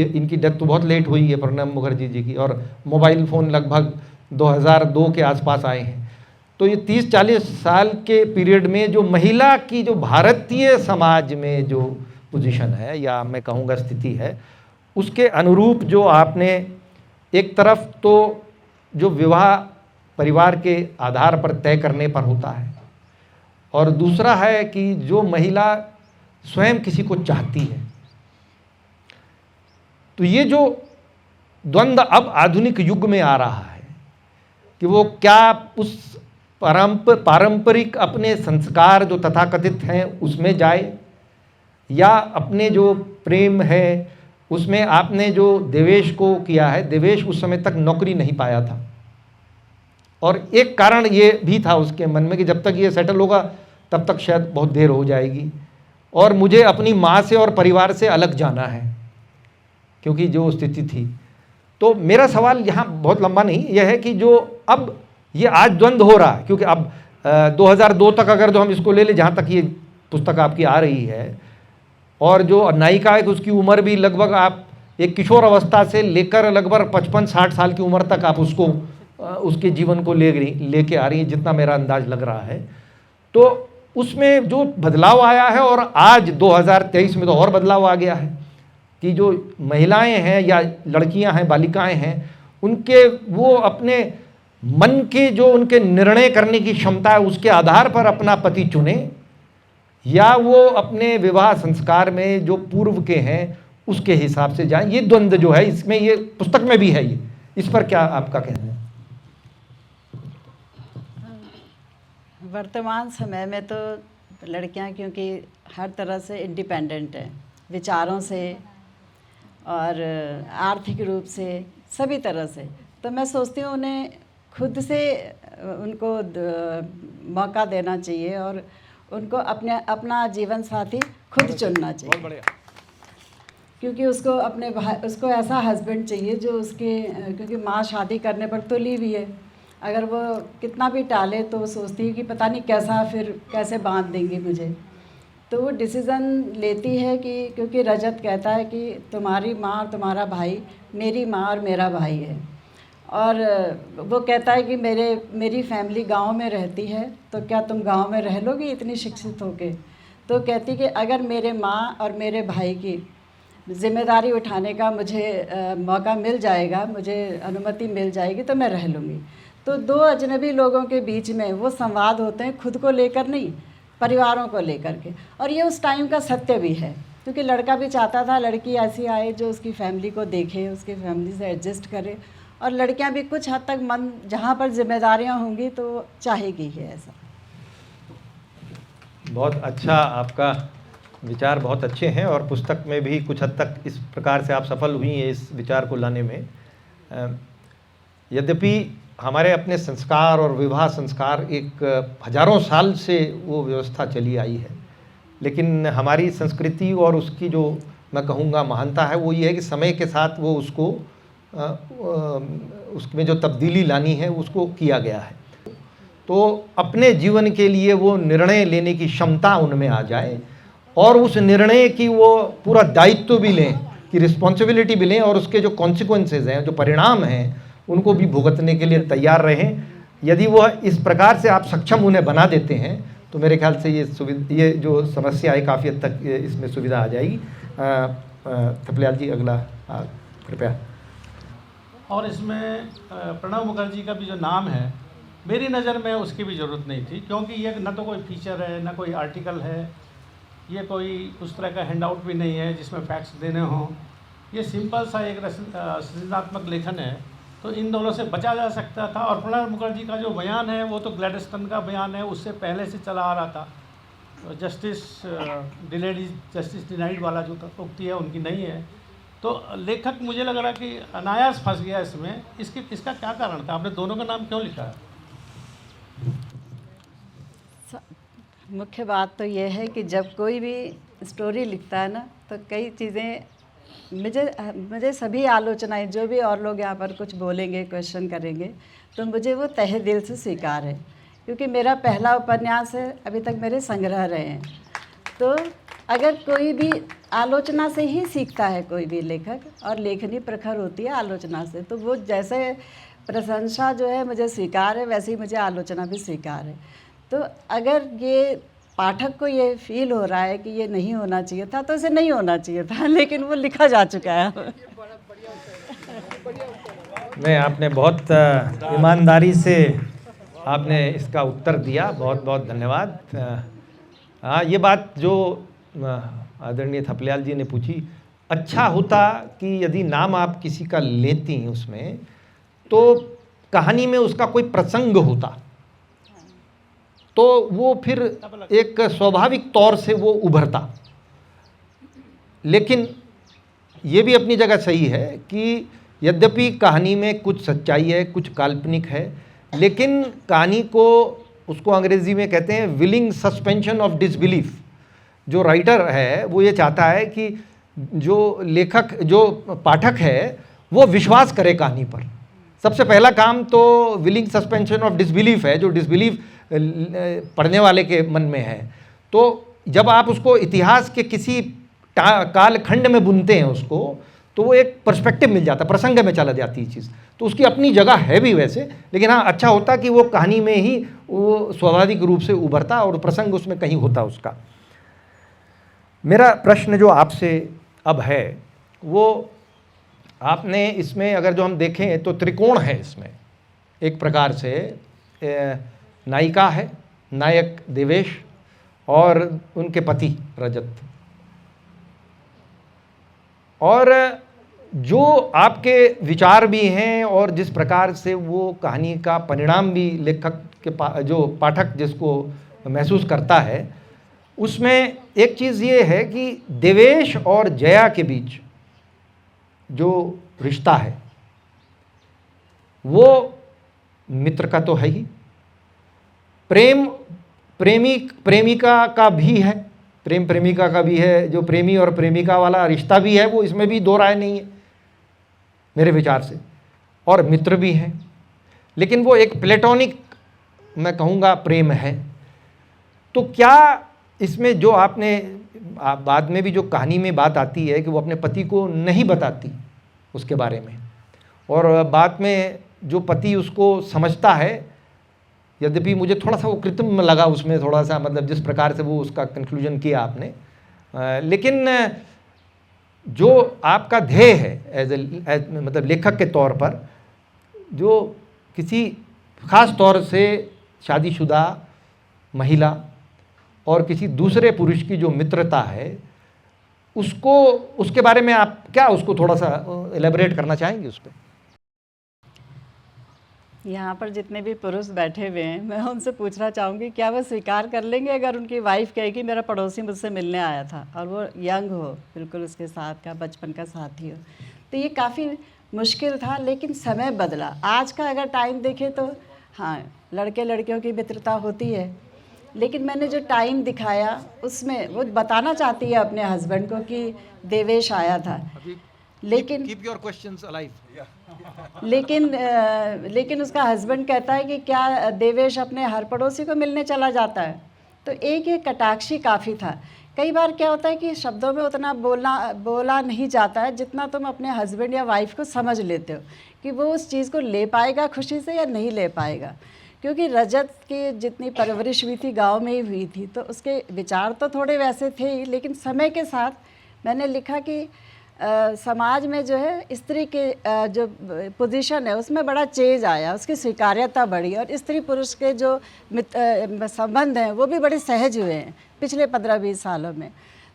इनकी डेथ तो बहुत लेट हुई है प्रणब मुखर्जी जी की, और मोबाइल फ़ोन लगभग 2002 के आसपास आए हैं। तो ये 30-40 साल के पीरियड में जो महिला की जो भारतीय समाज में जो पोजीशन है, या मैं कहूँगा स्थिति है, उसके अनुरूप जो आपने एक तरफ तो जो विवाह परिवार के आधार पर तय करने पर होता है, और दूसरा है कि जो महिला स्वयं किसी को चाहती है। तो ये जो द्वंद्व अब आधुनिक युग में आ रहा है कि वो क्या उस पारंपरिक अपने संस्कार जो तथाकथित हैं उसमें जाए, या अपने जो प्रेम है उसमें। आपने जो देवेश को किया है, देवेश उस समय तक नौकरी नहीं पाया था, और एक कारण ये भी था उसके मन में कि जब तक ये सेटल होगा तब तक शायद बहुत देर हो जाएगी, और मुझे अपनी माँ से और परिवार से अलग जाना है, क्योंकि जो स्थिति थी। तो मेरा सवाल यहाँ बहुत लंबा नहीं, यह है कि जो अब ये आज द्वंद्व हो रहा है, क्योंकि अब 2002 तक अगर जो हम इसको ले लें, जहाँ तक ये पुस्तक आपकी आ रही है, और जो नायिका है उसकी उम्र भी लगभग आप एक किशोर अवस्था से लेकर लगभग 55-60 साल की उम्र तक आप उसको उसके जीवन को लेके आ रही हैं, जितना मेरा अंदाज लग रहा है। तो उसमें जो बदलाव आया है, और आज 2023 में तो और बदलाव आ गया है कि जो महिलाएं हैं या लड़कियां हैं, बालिकाएं हैं, उनके वो अपने मन के जो उनके निर्णय करने की क्षमता है उसके आधार पर अपना पति चुने, या वो अपने विवाह संस्कार में जो पूर्व के हैं उसके हिसाब से जाएं। ये द्वंद्व जो है इसमें, ये पुस्तक में भी है, ये इस पर क्या आपका कहना है? वर्तमान समय में तो लड़कियां क्योंकि हर तरह से इंडिपेंडेंट हैं, विचारों से और आर्थिक रूप से, सभी तरह से, तो मैं सोचती हूँ उन्हें खुद से उनको मौका देना चाहिए और उनको अपना जीवन साथी खुद चुनना चाहिए, क्योंकि उसको ऐसा हस्बैंड चाहिए जो उसके, क्योंकि माँ शादी करने पर तुली हुई है, अगर वो कितना भी टाले तो वो सोचती है कि पता नहीं कैसे बांध देंगी मुझे, तो वो डिसीज़न लेती है कि, क्योंकि रजत कहता है कि तुम्हारी माँ और तुम्हारा भाई मेरी माँ और मेरा भाई है, और वो कहता है कि मेरी फैमिली गांव में रहती है, तो क्या तुम गांव में रह लोगी इतनी शिक्षित होके? तो कहती कि अगर मेरे माँ और मेरे भाई की ज़िम्मेदारी उठाने का मुझे मौका मिल जाएगा, मुझे अनुमति मिल जाएगी, तो मैं रह लूँगी। तो दो अजनबी लोगों के बीच में वो संवाद होते हैं, खुद को लेकर नहीं, परिवारों को लेकर के, और ये उस टाइम का सत्य भी है, क्योंकि लड़का भी चाहता था लड़की ऐसी आए जो उसकी फैमिली को देखे, उसकी फैमिली से एडजस्ट करे, और लड़कियां भी कुछ हद तक मन जहाँ पर जिम्मेदारियां होंगी तो चाहेगी ही ऐसा। बहुत अच्छा, आपका विचार बहुत अच्छे हैं, और पुस्तक में भी कुछ हद तक इस प्रकार से आप सफल हुई हैं इस विचार को लाने में। यद्यपि हमारे अपने संस्कार और विवाह संस्कार एक हजारों साल से वो व्यवस्था चली आई है, लेकिन हमारी संस्कृति और उसकी जो मैं कहूँगा महानता है वो ये है कि समय के साथ वो उसको उसमें जो तब्दीली लानी है उसको किया गया है। तो अपने जीवन के लिए वो निर्णय लेने की क्षमता उनमें आ जाए, और उस निर्णय की वो पूरा दायित्व भी लें, कि रिस्पॉन्सिबिलिटी भी लें, और उसके जो कॉन्सिक्वेंसेज हैं, जो परिणाम हैं, उनको भी भुगतने के लिए तैयार रहें। यदि वो इस प्रकार से आप सक्षम उन्हें बना देते हैं तो मेरे ख्याल से ये जो समस्या है काफ़ी हद तक इसमें सुविधा आ जाएगी। थपलियाल जी अगला कृपया। और इसमें प्रणव मुखर्जी का भी जो नाम है, मेरी नज़र में उसकी भी ज़रूरत नहीं थी, क्योंकि ये न तो कोई फीचर है, न कोई आर्टिकल है, ये कोई उस तरह का हैंडआउट भी नहीं है जिसमें फैक्ट्स देने हों। ये सिंपल सा एक सृजनात्मक लेखन है, तो इन दोनों से बचा जा सकता था। और प्रणब मुखर्जी का जो बयान है वो तो ग्लैडस्टन का बयान है, उससे पहले से चला आ रहा था। तो justice delayed is justice denied वाला जो उक्ति है उनकी नहीं है। तो लेखक मुझे लग रहा कि अनायास फंस गया इसमें। इसका क्या कारण था? आपने दोनों का नाम क्यों लिखा? मुख्य बात तो ये है कि जब कोई भी स्टोरी लिखता है ना, तो कई चीज़ें मुझे सभी आलोचनाएं, जो भी और लोग यहाँ पर कुछ बोलेंगे, क्वेश्चन करेंगे, तो मुझे वो तहे दिल से स्वीकार है, क्योंकि मेरा पहला उपन्यास है, अभी तक मेरे संग्रह रहे हैं। तो अगर कोई भी आलोचना से ही सीखता है कोई भी लेखक, और लेखनी प्रखर होती है आलोचना से, तो वो जैसे प्रशंसा जो है मुझे स्वीकार है, वैसे ही मुझे आलोचना भी स्वीकार है। तो अगर ये पाठक को ये फील हो रहा है कि ये नहीं होना चाहिए था, तो इसे नहीं होना चाहिए था, लेकिन वो लिखा जा चुका है। नहीं, आपने बहुत ईमानदारी से आपने इसका उत्तर दिया, बहुत बहुत धन्यवाद। हाँ, ये बात जो आदरणीय थपलियाल जी ने पूछी, अच्छा होता कि यदि नाम आप किसी का लेती उसमें, तो कहानी में उसका कोई प्रसंग होता, तो वो फिर एक स्वाभाविक तौर से वो उभरता। लेकिन ये भी अपनी जगह सही है कि यद्यपि कहानी में कुछ सच्चाई है, कुछ काल्पनिक है, लेकिन कहानी को, उसको अंग्रेज़ी में कहते हैं विलिंग सस्पेंशन ऑफ डिसबिलीफ। जो राइटर है वो ये चाहता है कि जो लेखक, जो पाठक है, वो विश्वास करे कहानी पर। सबसे पहला काम तो विलिंग सस्पेंशन ऑफ डिसबिलीफ है, जो डिसबिलीफ पढ़ने वाले के मन में है। तो जब आप उसको इतिहास के किसी कालखंड में बुनते हैं उसको, तो वो एक पर्सपेक्टिव मिल जाता, प्रसंग में चला जाती है चीज़। तो उसकी अपनी जगह है भी वैसे, लेकिन हाँ अच्छा होता कि वो कहानी में ही वो स्वाभाविक रूप से उभरता और प्रसंग उसमें कहीं होता उसका। मेरा प्रश्न जो आपसे अब है वो, आपने इसमें अगर जो हम देखें तो त्रिकोण है इसमें, एक प्रकार से नायिका है, नायक देवेश और उनके पति रजत, और जो आपके विचार भी हैं और जिस प्रकार से वो कहानी का परिणाम भी लेखक के जो पाठक जिसको महसूस करता है, उसमें एक चीज़ ये है कि देवेश और जया के बीच जो रिश्ता है वो मित्र का तो है ही, प्रेमिका का भी है, प्रेम प्रेमिका का भी है, जो प्रेमी और प्रेमिका वाला रिश्ता भी है वो इसमें भी दो राय नहीं है मेरे विचार से, और मित्र भी हैं, लेकिन वो एक प्लेटोनिक मैं कहूँगा प्रेम है। तो क्या इसमें जो आपने बाद में भी जो कहानी में बात आती है कि वो अपने पति को नहीं बताती उसके बारे में, और बाद में जो पति उसको समझता है, यद्यपि मुझे थोड़ा सा वो कृत्रिम लगा उसमें, थोड़ा सा मतलब जिस प्रकार से वो उसका कंक्लूजन किया आपने, लेकिन जो आपका ध्येय है एज मतलब लेखक के तौर पर, जो किसी ख़ास तौर से शादीशुदा महिला और किसी दूसरे पुरुष की जो मित्रता है, उसको उसके बारे में आप क्या उसको थोड़ा सा एलेबरेट करना चाहेंगे उस पर? यहाँ पर जितने भी पुरुष बैठे हुए हैं, मैं उनसे पूछना चाहूँगी क्या वो स्वीकार कर लेंगे अगर उनकी वाइफ कहेगी मेरा पड़ोसी मुझसे मिलने आया था और वो यंग हो, बिल्कुल उसके साथ का बचपन का साथी हो। तो ये काफ़ी मुश्किल था, लेकिन समय बदला। आज का अगर टाइम देखें तो हाँ, लड़के लड़कियों की मित्रता होती है, लेकिन मैंने जो टाइम दिखाया उसमें वो बताना चाहती है अपने हस्बैंड को कि देवेश आया था, लेकिन कीप योर क्वेश्चंस अलाइव। लेकिन उसका हस्बैंड कहता है कि क्या देवेश अपने हर पड़ोसी को मिलने चला जाता है। तो एक ये कटाक्षी काफ़ी था। कई बार क्या होता है कि शब्दों में उतना बोला नहीं जाता है जितना तुम अपने हस्बैंड या वाइफ को समझ लेते हो कि वो उस चीज़ को ले पाएगा खुशी से या नहीं ले पाएगा। क्योंकि रजत की जितनी परवरिश हुई थी गांव में ही हुई थी, तो उसके विचार तो थोड़े वैसे थे ही, लेकिन समय के साथ मैंने लिखा कि समाज में जो है स्त्री के जो पोजीशन है उसमें बड़ा चेंज आया, उसकी स्वीकार्यता बढ़ी, और स्त्री पुरुष के जो संबंध हैं वो भी बड़े सहज हुए हैं पिछले 15-20 सालों में।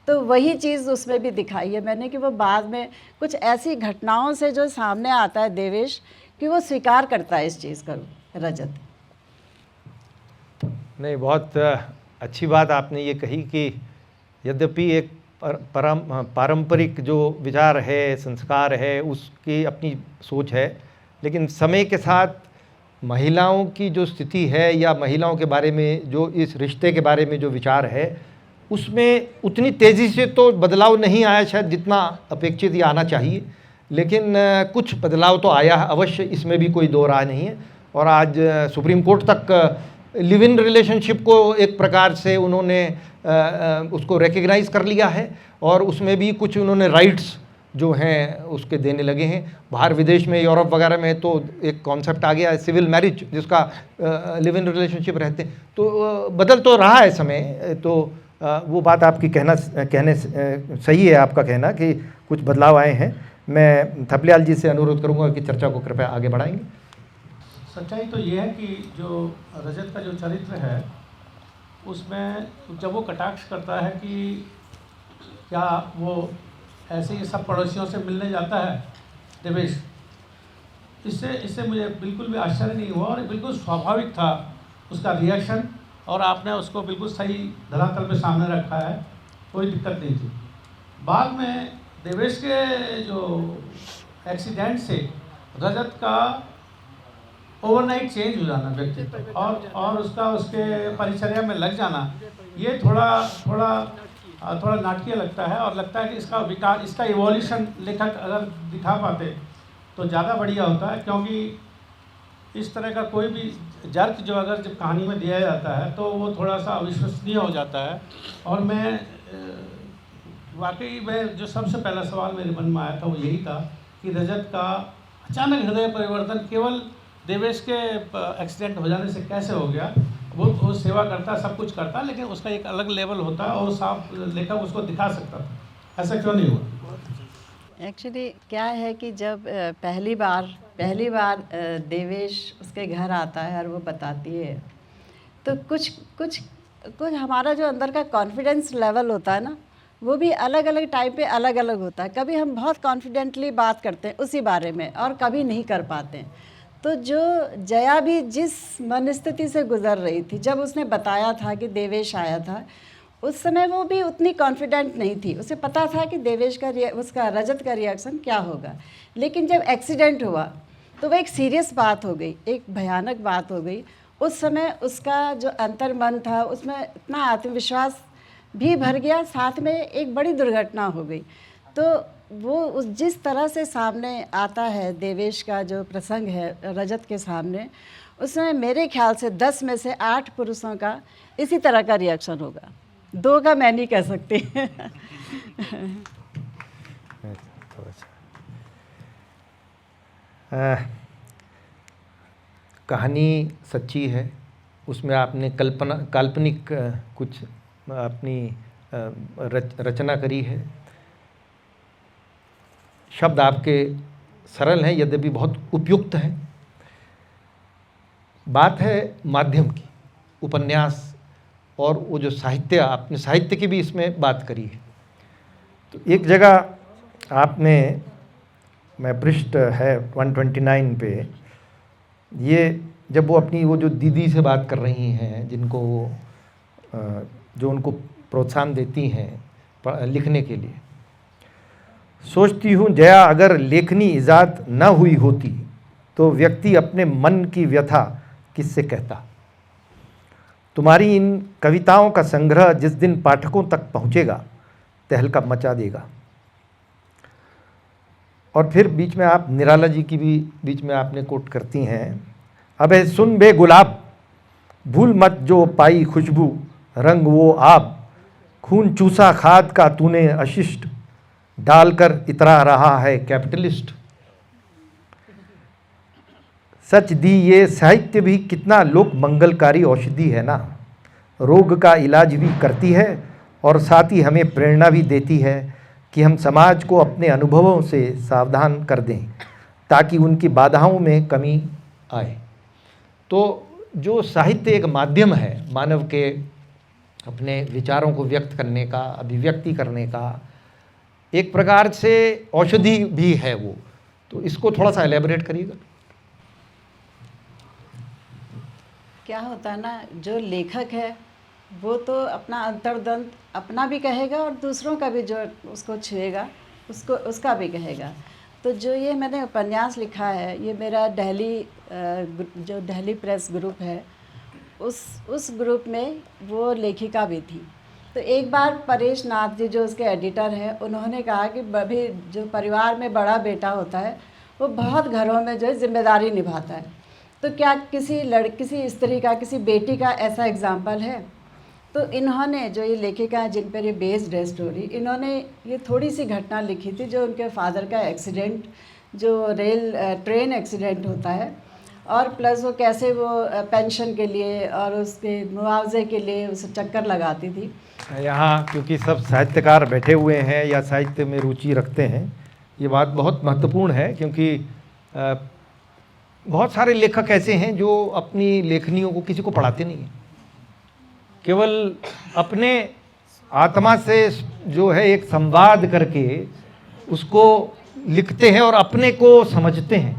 तो वही चीज़ उसमें भी दिखाई है मैंने कि वो बाद में कुछ ऐसी घटनाओं से जो सामने आता है देवेश, कि वो स्वीकार करता है इस चीज़ को रजत। नहीं, बहुत अच्छी बात आपने ये कही कि यद्यपि एक पारंपरिक जो विचार है, संस्कार है, उसकी अपनी सोच है, लेकिन समय के साथ महिलाओं की जो स्थिति है या महिलाओं के बारे में जो इस रिश्ते के बारे में जो विचार है, उसमें उतनी तेज़ी से तो बदलाव नहीं आया शायद जितना अपेक्षित या आना चाहिए, लेकिन कुछ बदलाव तो आया है अवश्य, इसमें भी कोई दो राय नहीं है। और आज सुप्रीम कोर्ट तक लिव इन रिलेशनशिप को एक प्रकार से उन्होंने उसको रिकग्नाइज़ कर लिया है, और उसमें भी कुछ उन्होंने राइट्स जो हैं उसके देने लगे हैं। बाहर विदेश में यूरोप वगैरह में तो एक कॉन्सेप्ट आ गया है सिविल मैरिज, जिसका लिव इन रिलेशनशिप रहते, तो बदल तो रहा है समय। तो वो बात आपकी कहने सही है, आपका कहना कि कुछ बदलाव आए हैं। मैं थपलियाल जी से अनुरोध करूँगा कि चर्चा को कृपया आगे बढ़ाएंगे। सच्चाई तो ये है कि जो रजत का जो चरित्र है उसमें जब वो कटाक्ष करता है कि क्या वो ऐसे ही सब पड़ोसियों से मिलने जाता है देवेश, इससे मुझे बिल्कुल भी आश्चर्य नहीं हुआ, और बिल्कुल स्वाभाविक था उसका रिएक्शन, और आपने उसको बिल्कुल सही धरातल पे सामने रखा है, कोई दिक्कत नहीं थी। बाद में देवेश के जो एक्सीडेंट से रजत का ओवरनाइट चेंज हो जाना व्यक्तित्व और उसके परिचर्या में लग जाना, ये थोड़ा नाटकीय लगता है, और लगता है कि इसका विकास, इसका इवोल्यूशन लेखक अगर दिखा पाते तो ज़्यादा बढ़िया होता है। क्योंकि इस तरह का कोई भी जर्क जो अगर जब कहानी में दिया जाता है तो वो थोड़ा सा अविश्वसनीय हो जाता है। और मैं वाकई में जो सबसे पहला सवाल मेरे मन में आया था वो यही था कि रजत का अचानक हृदय परिवर्तन केवल देवेश के एक्सीडेंट हो जाने से कैसे हो गया। वो सेवा करता, सब कुछ करता, लेकिन उसका एक अलग लेवल होता और साफ लेखक उसको दिखा सकता था, ऐसा क्यों नहीं हुआ? एक्चुअली क्या है कि जब पहली बार देवेश उसके घर आता है और वो बताती है, तो कुछ हमारा जो अंदर का कॉन्फिडेंस लेवल होता है ना, वो भी अलग अलग टाइम पे अलग अलग होता है। कभी हम बहुत कॉन्फिडेंटली बात करते हैं उसी बारे में और कभी नहीं कर पाते हैं। तो जो जया भी जिस मनस्थिति से गुजर रही थी, जब उसने बताया था कि देवेश आया था, उस समय वो भी उतनी कॉन्फिडेंट नहीं थी। उसे पता था कि देवेश का उसका रजत का रिएक्शन क्या होगा, लेकिन जब एक्सीडेंट हुआ तो वो एक सीरियस बात हो गई, एक भयानक बात हो गई। उस समय उसका जो अंतर्मन था उसमें इतना आत्मविश्वास भी भर गया, साथ में एक बड़ी दुर्घटना हो गई। तो वो जिस तरह से सामने आता है देवेश का जो प्रसंग है रजत के सामने, उसमें मेरे ख्याल से 10 में से 8 पुरुषों का इसी तरह का रिएक्शन होगा, 2 का मैं नहीं कह सकती। कहानी सच्ची है, उसमें आपने काल्पनिक कुछ अपनी रचना करी है। शब्द आपके सरल हैं, यद्यपि बहुत उपयुक्त हैं। बात है माध्यम की, उपन्यास, और वो जो साहित्य, आपने साहित्य की भी इसमें बात करी है। तो एक जगह आपने, मैं पृष्ठ है 129 पे, ये जब वो अपनी वो जो दीदी से बात कर रही हैं, जिनको वो जो उनको प्रोत्साहन देती हैं लिखने के लिए, सोचती हूँ जया अगर लेखनी इजाद न हुई होती तो व्यक्ति अपने मन की व्यथा किससे कहता। तुम्हारी इन कविताओं का संग्रह जिस दिन पाठकों तक पहुँचेगा तहलका मचा देगा। और फिर बीच में आप निराला जी की भी बीच में आपने कोट करती हैं, अबे सुन बे गुलाब, भूल मत जो पाई खुशबू, रंग वो आब, खून चूसा खाद का तूने अशिष्ट, डालकर इतरा रहा है कैपिटलिस्ट। सच दी ये साहित्य भी कितना लोक मंगलकारी औषधि है ना, रोग का इलाज भी करती है और साथ ही हमें प्रेरणा भी देती है कि हम समाज को अपने अनुभवों से सावधान कर दें ताकि उनकी बाधाओं में कमी आए। तो जो साहित्य एक माध्यम है मानव के अपने विचारों को व्यक्त करने का, अभिव्यक्ति करने का, एक प्रकार से औषधि भी है वो, तो इसको थोड़ा सा एलेबोरेट करिएगा। क्या होता है ना, जो लेखक है वो तो अपना अंतर्द्वंद अपना भी कहेगा और दूसरों का भी जो उसको छुएगा उसका भी कहेगा। तो जो ये मैंने उपन्यास लिखा है, ये मेरा जो दिल्ली प्रेस ग्रुप है, उस ग्रुप में वो लेखिका भी थी। तो एक बार परेश नाथ जी जो उसके एडिटर हैं, उन्होंने कहा कि अभी जो परिवार में बड़ा बेटा होता है वो बहुत घरों में जो है जिम्मेदारी निभाता है, तो क्या किसी स्त्री का, किसी बेटी का ऐसा एग्जाम्पल है। तो इन्होंने जो ये लेखिका हैं जिन पर ये बेस्ड है स्टोरी, इन्होंने ये थोड़ी सी घटना लिखी थी जो उनके फादर का एक्सीडेंट, जो ट्रेन एक्सीडेंट होता है, और प्लस वो कैसे वो पेंशन के लिए और उसके मुआवजे के लिए उसे चक्कर लगाती थी। यहाँ क्योंकि सब साहित्यकार बैठे हुए हैं या साहित्य में रुचि रखते हैं, ये बात बहुत महत्वपूर्ण है, क्योंकि बहुत सारे लेखक ऐसे हैं जो अपनी लेखनियों को किसी को पढ़ाते नहीं हैं, केवल अपने आत्मा से जो है एक संवाद करके उसको लिखते हैं और अपने को समझते हैं,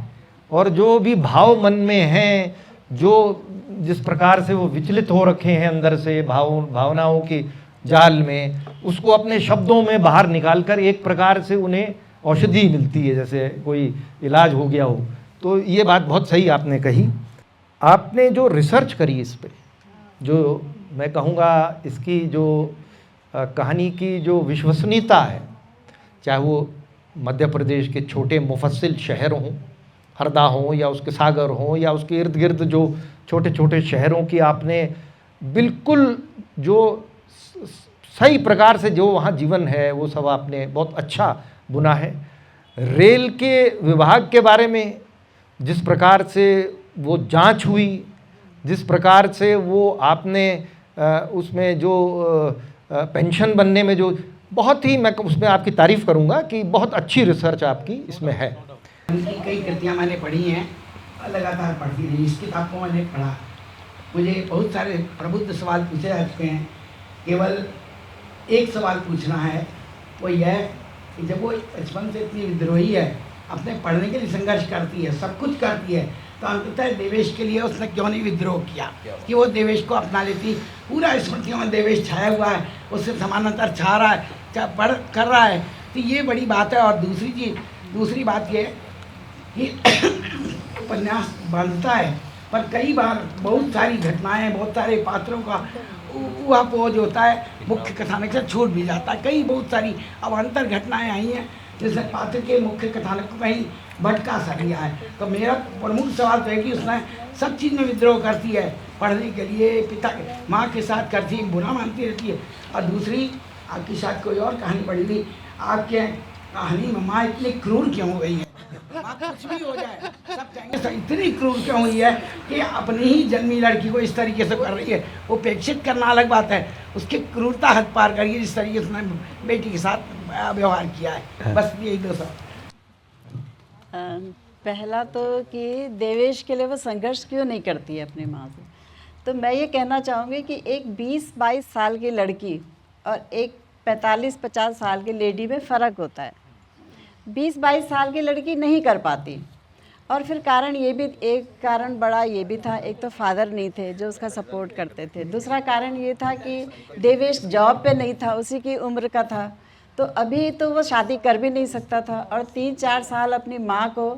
और जो भी भाव मन में हैं, जो जिस प्रकार से वो विचलित हो रखे हैं अंदर से भावनाओं की जाल में, उसको अपने शब्दों में बाहर निकालकर एक प्रकार से उन्हें औषधि मिलती है, जैसे कोई इलाज हो गया हो। तो ये बात बहुत सही आपने कही। आपने जो रिसर्च करी इस पे, जो मैं कहूँगा इसकी जो कहानी की जो विश्वसनीयता है, चाहे वो मध्य प्रदेश के छोटे मुफस्सिल शहर हों, हरदा हों, या उसके सागर हों, या उसके इर्द गिर्द जो छोटे छोटे शहरों की आपने बिल्कुल जो सही प्रकार से जो वहाँ जीवन है वो सब आपने बहुत अच्छा बुना है। रेल के विभाग के बारे में जिस प्रकार से वो जांच हुई, जिस प्रकार से वो आपने उसमें जो पेंशन बनने में जो बहुत ही, मैं उसमें आपकी तारीफ़ करूंगा कि बहुत अच्छी रिसर्च आपकी इसमें है। उनकी कई कृतियाँ मैंने पढ़ी हैं, लगातार पढ़ती रही। इस किताब को मैंने पढ़ा, मुझे बहुत सारे प्रबुद्ध सवाल पूछे जा चुके हैं। केवल एक सवाल पूछना है, वो यह कि जब वो बचपन से इतनी विद्रोही है, अपने पढ़ने के लिए संघर्ष करती है, सब कुछ करती है, तो अंततः देवेश के लिए उसने क्यों नहीं विद्रोह किया कि वो देवेश को अपना लेती। पूरा स्मृतियों में देवेश छाया हुआ है, उससे समानांतर छा रहा है, पढ़ कर रहा है, तो ये बड़ी बात है। और दूसरी बात ये कि उपन्यास बांधता है, पर कई बार बहुत सारी घटनाएं, बहुत सारे पात्रों का ऊहापोह होता है, मुख्य कथानक से छूट भी जाता है। कई बहुत सारी अवान्तर घटनाएं आई हैं जिससे पात्र के मुख्य कथानक को कहीं भटका सा गया है। तो मेरा प्रमुख सवाल तो है कि उसने सब चीज़ में विद्रोह करती है, पढ़ने के लिए पिता माँ के साथ करती है, बुरा मानती रहती है। और दूसरी, आपकी शायद कोई और कहानी पढ़ी थी, आपके कहानी में माँ इतनी क्रूर क्यों हो गई है? माँ कुछ भी हो जाए सब चाहेंगे, इतनी क्रूर क्यों हुई है कि अपनी ही जन्मी लड़की को इस तरीके से कर रही है? उपेक्षित करना अलग बात है, उसकी क्रूरता हद पार करिए जिस तरीके से उसने बेटी के साथ व्यवहार किया है। बस यही दो सब। पहला तो कि देवेश के लिए वो संघर्ष क्यों नहीं करती है अपनी माँ से, तो मैं ये कहना चाहूँगी कि एक 20-22 साल की लड़की और एक 45-50 साल की लेडी में फ़र्क होता है। 20-22 साल की लड़की नहीं कर पाती, और फिर कारण ये भी, एक कारण बड़ा ये भी था, एक तो फादर नहीं थे जो उसका सपोर्ट करते थे, दूसरा कारण ये था कि देवेश जॉब पे नहीं था, उसी की उम्र का था, तो अभी तो वो शादी कर भी नहीं सकता था, और 3-4 साल अपनी माँ को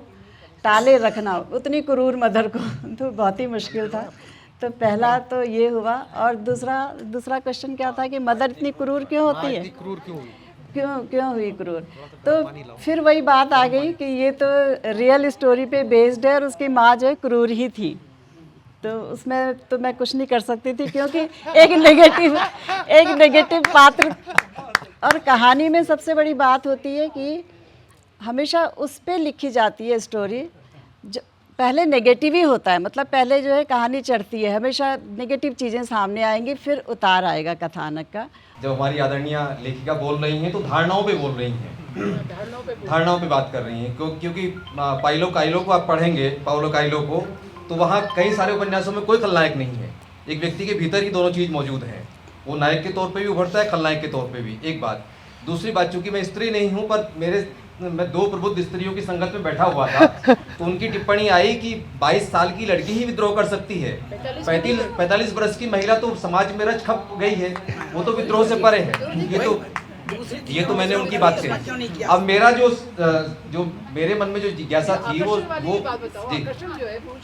टाले रखना उतनी क्रूर मदर को तो बहुत ही मुश्किल था। तो पहला तो ये हुआ। और दूसरा क्वेश्चन क्या था कि मदर इतनी क्रूर क्यों होती है, क्यों हुई क्रूर? तो फिर वही बात आ गई कि ये तो रियल स्टोरी पे बेस्ड है और उसकी माँ जो है क्रूर ही थी, तो उसमें तो मैं कुछ नहीं कर सकती थी, क्योंकि एक नेगेटिव पात्र। और कहानी में सबसे बड़ी बात होती है कि हमेशा उस पे लिखी जाती है स्टोरी जो पहले नेगेटिव ही होता है, मतलब पहले जो है कहानी चढ़ती है, हमेशा नेगेटिव चीज़ें सामने आएंगी, फिर उतार आएगा कथानक का। जब हमारी आदरणीय लेखिका बोल रही हैं तो धारणाओं पे बोल रही हैं, धारणाओं पे बात कर रही हैं, क्योंकि पाउलो कोएल्हो को आप पढ़ेंगे, पाउलो कोएल्हो को, तो वहाँ कई सारे उपन्यासों में कोई खलनायक नहीं है, एक व्यक्ति के भीतर ही दोनों चीज़ मौजूद हैं, वो नायक के तौर पे भी उभरता है, खलनायक के तौर पे भी। एक बात। दूसरी बात, चूंकि मैं स्त्री नहीं हूँ, पर मैं 2 प्रबुद्ध स्त्रियों की संगत में बैठा हुआ था, तो उनकी टिप्पणी आई कि 22 साल की लड़की ही विद्रोह कर सकती है, 45 वर्ष की महिला तो समाज में रच खप गई है, वो तो विद्रोह से परे है। ये तो मैंने उनकी बात कही। अब मेरा जो मेरे मन में जो जिज्ञासा थी वो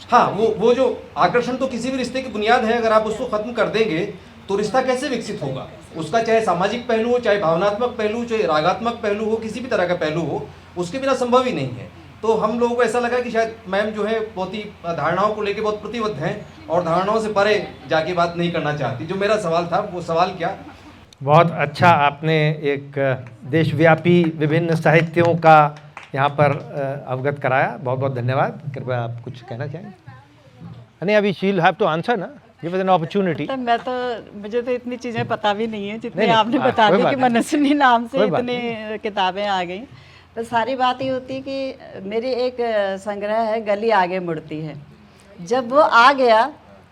हाँ, वो जो आकर्षण तो किसी भी रिश्ते की बुनियाद है, अगर आप उसको खत्म कर देंगे तो रिश्ता कैसे विकसित होगा? उसका चाहे सामाजिक पहलू हो, चाहे भावनात्मक पहलू, चाहे रागात्मक पहलू हो, किसी भी तरह का पहलू हो, उसके बिना संभव ही नहीं है। तो हम लोगों को ऐसा लगा कि शायद मैम जो है बहुत ही धारणाओं को लेकर बहुत प्रतिबद्ध हैं और धारणाओं से परे जाके बात नहीं करना चाहती। जो मेरा सवाल था वो सवाल क्या? बहुत अच्छा, आपने एक देशव्यापी विभिन्न साहित्यों का यहाँ पर अवगत कराया, बहुत बहुत धन्यवाद। कृपया आप कुछ कहना चाहेंगे? नहीं, अभी she will have to answer ना, गिव एन अपॉर्चुनिटी। मुझे तो इतनी चीज़ें पता भी नहीं है जितनी आपने बता दी कि मनस्विनी नाम से इतनी किताबें आ गई। तो सारी बात ये होती है कि मेरी एक संग्रह है गली आगे मुड़ती है, जब वो आ गया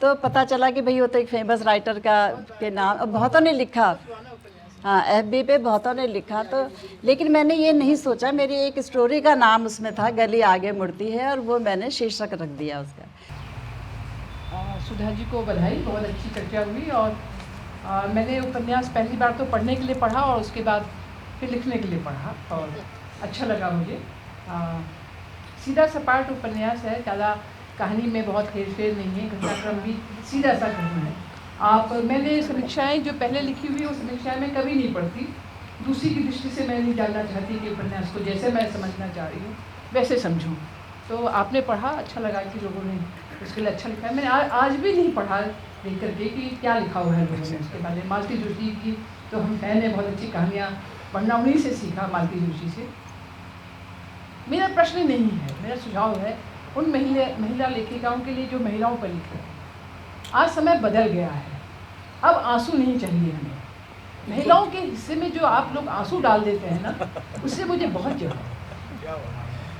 तो पता चला कि भाई वो तो एक फेमस राइटर के नाम, बहुतों ने लिखा, हाँ FB पे बहुतों ने लिखा, तो लेकिन मैंने ये नहीं सोचा, मेरी एक स्टोरी का नाम उसमें था गली आगे मुड़ती है, और वो मैंने शीर्षक रख दिया उसका। सुधा जी को बधाई, बहुत अच्छी चर्चा हुई। और मैंने उपन्यास पहली बार तो पढ़ने के लिए पढ़ा और उसके बाद फिर लिखने के लिए पढ़ा और अच्छा लगा मुझे। सीधा सपाट उपन्यास है, ज़्यादा कहानी में बहुत हेर फेर नहीं है, घटनाक्रम भी सीधा सा कहानी है। मैंने समीक्षाएं जो पहले लिखी हुई वो समीक्षाएं मैं कभी नहीं पढ़ती, दूसरी की दृष्टि से मैं नहीं जानना चाहती कि उपन्यास को जैसे मैं समझना चाह रही हूँ वैसे समझूँ। तो आपने पढ़ा, अच्छा लगा कि लोगों ने उसके लिए अच्छा लिखा है। मैंने आज भी नहीं पढ़ा देख करके कि क्या लिखा हुआ है लोगों ने उसके बारे में। मालती जोशी की तो हम फैन हैं, बहुत अच्छी कहानियाँ पढ़ना उन्हीं से सीखा, मालती जोशी से। मेरा प्रश्न नहीं है, मेरा सुझाव है उन महिला लेखिकाओं के लिए जो महिलाओं पर लिखते हैं। आज समय बदल गया है, अब आंसू नहीं चाहिए हमें। महिलाओं के हिस्से में जो आप लोग आंसू डाल देते हैं ना, उससे मुझे बहुत जलन है।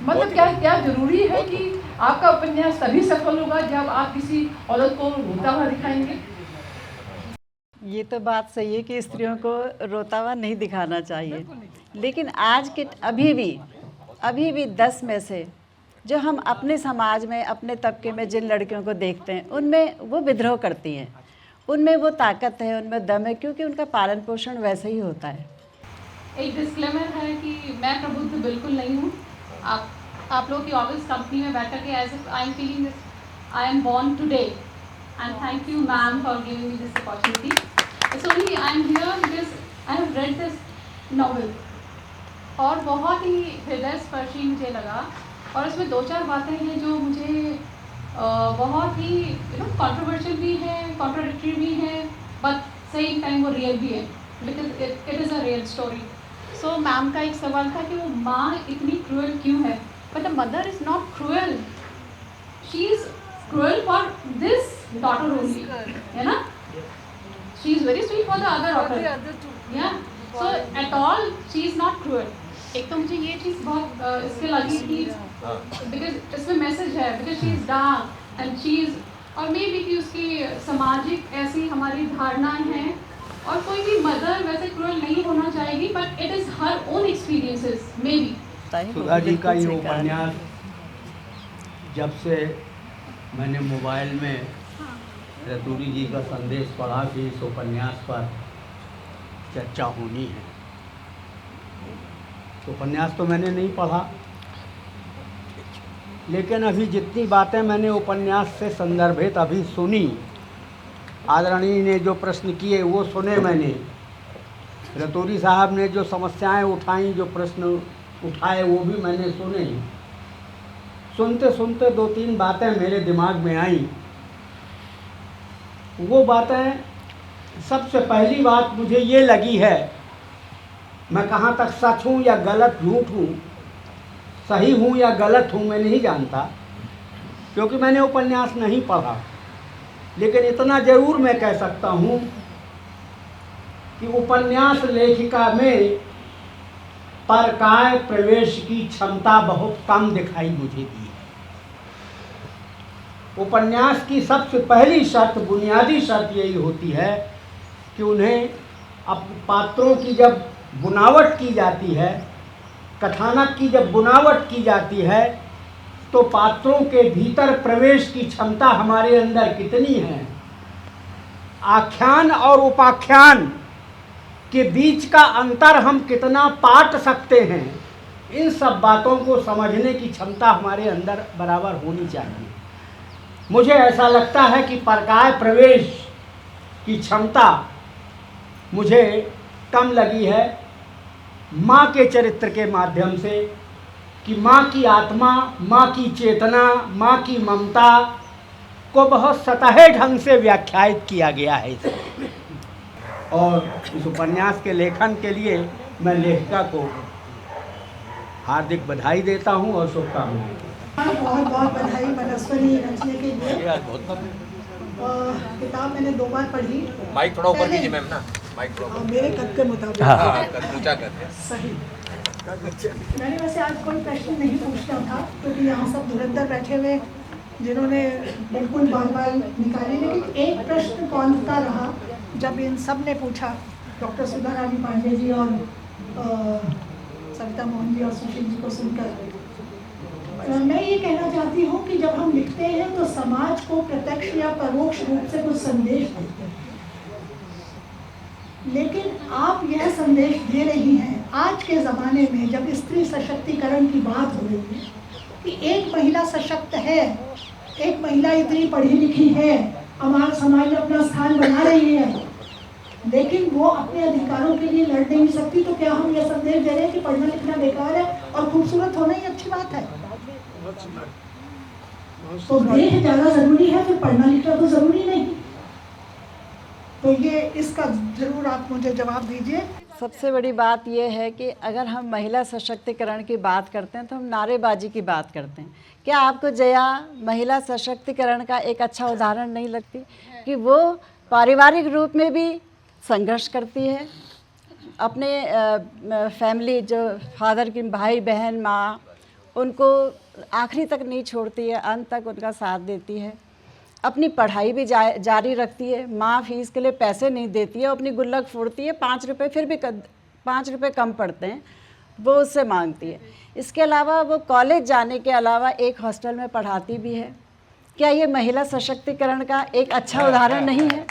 मतलब क्या जरूरी है कि आपका उपन्यास तभी सफल होगा जब आप किसी औरत को रोता हुआ दिखाएंगे? ये तो बात सही है कि स्त्रियों को रोता हुआ नहीं दिखाना चाहिए, लेकिन आज के अभी भी 10 में से जो हम अपने समाज में, अपने तबके में जिन लड़कियों को देखते हैं, उनमें वो विद्रोह करती हैं, उनमें वो ताकत है, उनमें दम है, क्योंकि उनका पालन पोषण वैसे ही होता है। एक डिस्क्लेमर है कि मैं प्रबुद्ध बिल्कुल नहीं हूँ। आप लोग की ऑफिस कंपनी में बैठ के as I am feeling this, I am born today and thank you ma'am for giving me this opportunity. It's only I am here because I have read this novel और बहुत ही हृदय स्पर्शी मुझे लगा, और इसमें 2-4 बातें हैं जो मुझे बहुत ही कंट्रोवर्शियल भी है, कॉन्ट्राडिक्टरी भी है, बट सेम टाइम वो रियल भी है, because it is a real story. So ma'am का एक सवाल था कि वो माँ इतनी क्रूअल क्यों है, but the mother is not cruel, she is cruel for this daughter only, है ना? She is very sweet for the other daughter, या so at all she is not cruel. एक तो मुझे ये चीज़ बहुत इसके लगी कि बिकॉज इसमें मैसेज है, because she is dark and she is, और मे बी कि उसकी सामाजिक ऐसी हमारी धारणाएं हैं, और कोई भी मदर वैसे क्रूअल नहीं होना चाहेगी, but it is her own experiences maybe. Sudha ji का ये उपन्यास जब से मैंने मोबाइल में रतूरी जी का संदेश पढ़ा कि इस उपन्यास पर चर्चा होनी है, तो उपन्यास तो मैंने नहीं पढ़ा, लेकिन अभी जितनी बातें मैंने उपन्यास से संदर्भित अभी सुनी, आदरणीय ने जो प्रश्न किए वो सुने मैंने, रतूरी साहब ने जो समस्याएं उठाई, जो प्रश्न उठाए वो भी मैंने सुने। सुनते सुनते 2-3 बातें मेरे दिमाग में आई। वो बातें, सबसे पहली बात मुझे ये लगी है, मैं कहाँ तक सच हूँ या गलत, झूठ हूँ, सही हूँ या गलत हूँ, मैं नहीं जानता, क्योंकि मैंने उपन्यास नहीं पढ़ा, लेकिन इतना ज़रूर मैं कह सकता हूँ कि उपन्यास लेखिका में परकाय प्रवेश की क्षमता बहुत कम दिखाई मुझे दी है। उपन्यास की सबसे पहली शर्त, बुनियादी शर्त यही होती है कि उन्हें अब पात्रों की जब बुनावट की जाती है, कथानक की जब बुनावट की जाती है, तो पात्रों के भीतर प्रवेश की क्षमता हमारे अंदर कितनी है, आख्यान और उपाख्यान के बीच का अंतर हम कितना पाट सकते हैं, इन सब बातों को समझने की क्षमता हमारे अंदर बराबर होनी चाहिए। मुझे ऐसा लगता है कि परकाय प्रवेश की क्षमता मुझे कम लगी है माँ के चरित्र के माध्यम से, कि माँ की आत्मा, माँ की चेतना, माँ की ममता को बहुत सतही ढंग से व्याख्यायित किया गया है इसमें। और इस उपन्यास के लेखन के लिए मैं लेखिका को हार्दिक बधाई देता हूँ और शुभकामनाएं। बहुत बहुत बधाई मनस्वनी रचने के लिए। किताब मैंने 2 बार पढ़ी। माइक थोड़ा ऊपर कीजिए मैम ना, माइक थोड़ा ऊपर। मेरे कद के मुताबिक ऊंचा कर दें। सही। मैंने वैसे आज कोई प्रश्न नहीं पूछना था, क्योंकि यहाँ सब धुरंधर बैठे हुए जिन्होंने बिल्कुल बार निकाली, लेकिन एक प्रश्न कौनता रहा जब इन सब ने पूछा, डॉक्टर सुधा रानी पांडे जी और सविता मोहन जी और सुशील जी को सुनकर, मैं ये कहना चाहती हूँ कि जब हम लिखते हैं तो समाज को प्रत्यक्ष या परोक्ष रूप से कुछ संदेश देते हैं, लेकिन आप यह संदेश दे रही हैं आज के ज़माने में, जब स्त्री सशक्तिकरण की बात हो रही है, कि एक महिला सशक्त है, एक महिला इतनी पढ़ी लिखी है, हमारे समाज में अपना स्थान बना रही है, लेकिन वो अपने अधिकारों के लिए लड़ नहीं सकती, तो क्या हम यह संदेश दे रहे हैं कि पढ़ना लिखना बेकार है और खूबसूरत होना ही अच्छी बात है? तो देह ज़्यादा ज़रूरी है, फिर पढ़ना लिखना तो ज़रूरी नहीं। तो ये इसका ज़रूर आप मुझे जवाब दीजिए। सबसे बड़ी बात यह है कि अगर हम महिला सशक्तिकरण की बात करते हैं तो हम नारेबाजी की बात करते हैं। क्या आपको जया महिला सशक्तिकरण का एक अच्छा उदाहरण नहीं लगती कि वो पारिवारिक रूप में भी संघर्ष करती है, अपने फैमिली जो फादर की भाई बहन माँ उनको आखिरी तक नहीं छोड़ती है, अंत तक उनका साथ देती है, अपनी पढ़ाई भी जारी रखती है, माँ फीस के लिए पैसे नहीं देती है, अपनी गुल्लक फोड़ती है, 5 रुपये फिर भी 5 रुपये कम पड़ते हैं वो उससे मांगती है। इसके अलावा वो कॉलेज जाने के अलावा एक हॉस्टल में पढ़ाती भी है। क्या ये महिला सशक्तिकरण का एक अच्छा उदाहरण नहीं है?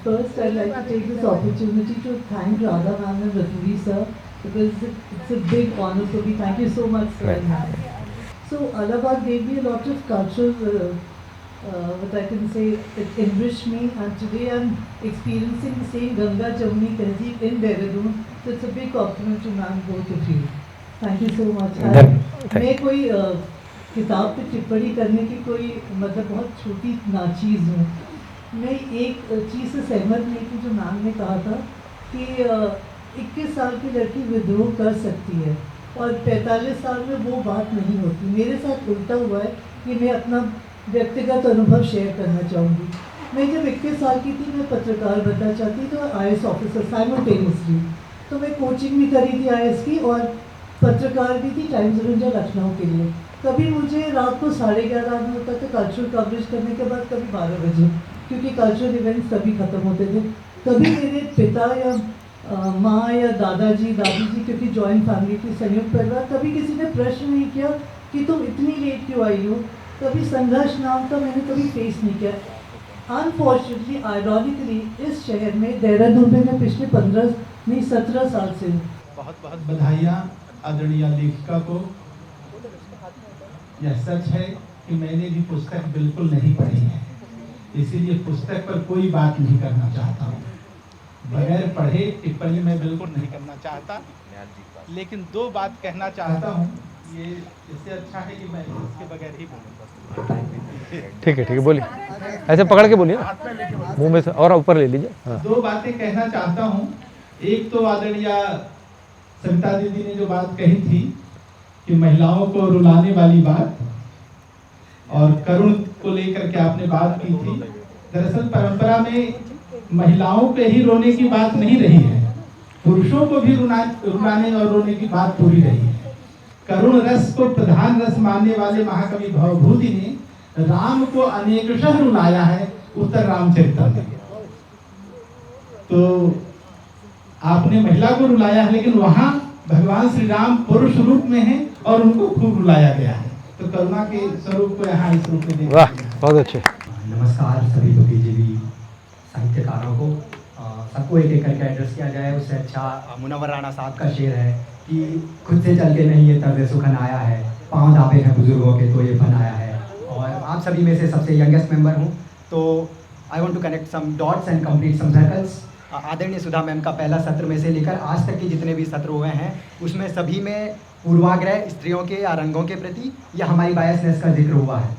First, I'd like to take this opportunity to thank Radha ma'am and Raturi sir because it's a big honor for me. Thank you so much, sir. So, Allahabad gave me a lot of cultural, what I can say, it enriched me, and today I'm experiencing the same Ganga Jamuni Tehzeeb in Dehradun. So, it's a big compliment to ma'am, both of you. Thank you so much. मैं कोई किताब पे टिप्पणी करने की कोई मतलब बहुत छोटी नाचीज़ हूँ। मैं एक चीज़ से सहमत नहीं थी जो मैम ने कहा था कि 21 साल की लड़की विद्रोह कर सकती है और 45 साल में वो बात नहीं होती। मेरे साथ उल्टा हुआ है कि मैं अपना व्यक्तिगत अनुभव शेयर करना चाहूँगी। मैं जब 21 साल की थी मैं पत्रकार बनना चाहती तो IAS ऑफिसर साइमल्टेनियसली, तो मैं कोचिंग भी करी थी IAS की और पत्रकार भी थी टाइम्स ऑफ इंडिया लखनऊ के लिए। कभी मुझे रात को 11:30 आना होता था कल्चरल कवरेज करने के बाद, कभी 12 बजे, क्योंकि कल्चरल इवेंट्स तभी ख़त्म होते थे। कभी मेरे पिता या माँ या दादाजी दादी जी, क्योंकि जॉइंट फैमिली की संयुक्त परिवार, कभी किसी ने प्रश्न नहीं किया कि तुम इतनी लेट क्यों आई हो। कभी संघर्ष नाम का मैंने कभी फेस नहीं किया। अनफॉर्चुनेटली आयरॉनिकली इस शहर में देहरादून में मैं पिछले 17 साल से हूँ। बहुत बहुत बधाइयाँ आदरणीय लेखिका को। यह सच है कि मैंने भी पुस्तक बिल्कुल नहीं पढ़ी है, इसीलिए पुस्तक पर कोई बात नहीं करना चाहता हूँ। बगैर पढ़े टिप्पणी मैं बिल्कुल नहीं करना चाहता, लेकिन 2 बात कहना चाहता हूँ। ये इससे अच्छा है कि मैं इसके बगैर ही बोलूँ। ठीक है बोलिए, ऐसे पकड़ के बोलिए, मुंह में से और ऊपर ले लीजिए। हाँ। 2 बातें कहना चाहता हूँ। एक तो आदरणीय सविता दीदी ने जो बात कही थी कि महिलाओं को रुलाने वाली बात, और करुण को लेकर के आपने बात की थी। दरअसल परंपरा में महिलाओं पे ही रोने की बात नहीं रही है, पुरुषों को भी रुलाने और रोने की बात पूरी रही है। करुण रस को प्रधान रस मानने वाले महाकवि भवभूति ने राम को अनेकशः रुलाया है उत्तर रामचरित्र में। तो आपने महिला को रुलाया है, लेकिन वहाँ भगवान श्री राम पुरुष रूप में हैं और उनको खूब रुलाया गया है। तो करुणा के स्वरूप को यहाँ इस रूप में देखा। वाह, बहुत अच्छे। नमस्कार सभी बुद्धिजीवी साहित्यकारों को। सबको एक एक करके एड्रेस किया जाए, उससे अच्छा मुनव्वर राणा साहब का शेर है कि खुद से चल के नहीं ये तर्ज सुखन आया है, पाँव दाबे हैं बुजुर्गों के तो ये फन आया है। और आप सभी में से सबसे यंगेस्ट मेंबर हूँ, तो I want to connect some dots and complete some circles. आदरणीय सुधा मैम का पहला सत्र में से लेकर आज तक के जितने भी सत्र हुए हैं उसमें सभी में पूर्वाग्रह स्त्रियों के या रंगों के प्रति या हमारी बायसनेस का जिक्र हुआ है।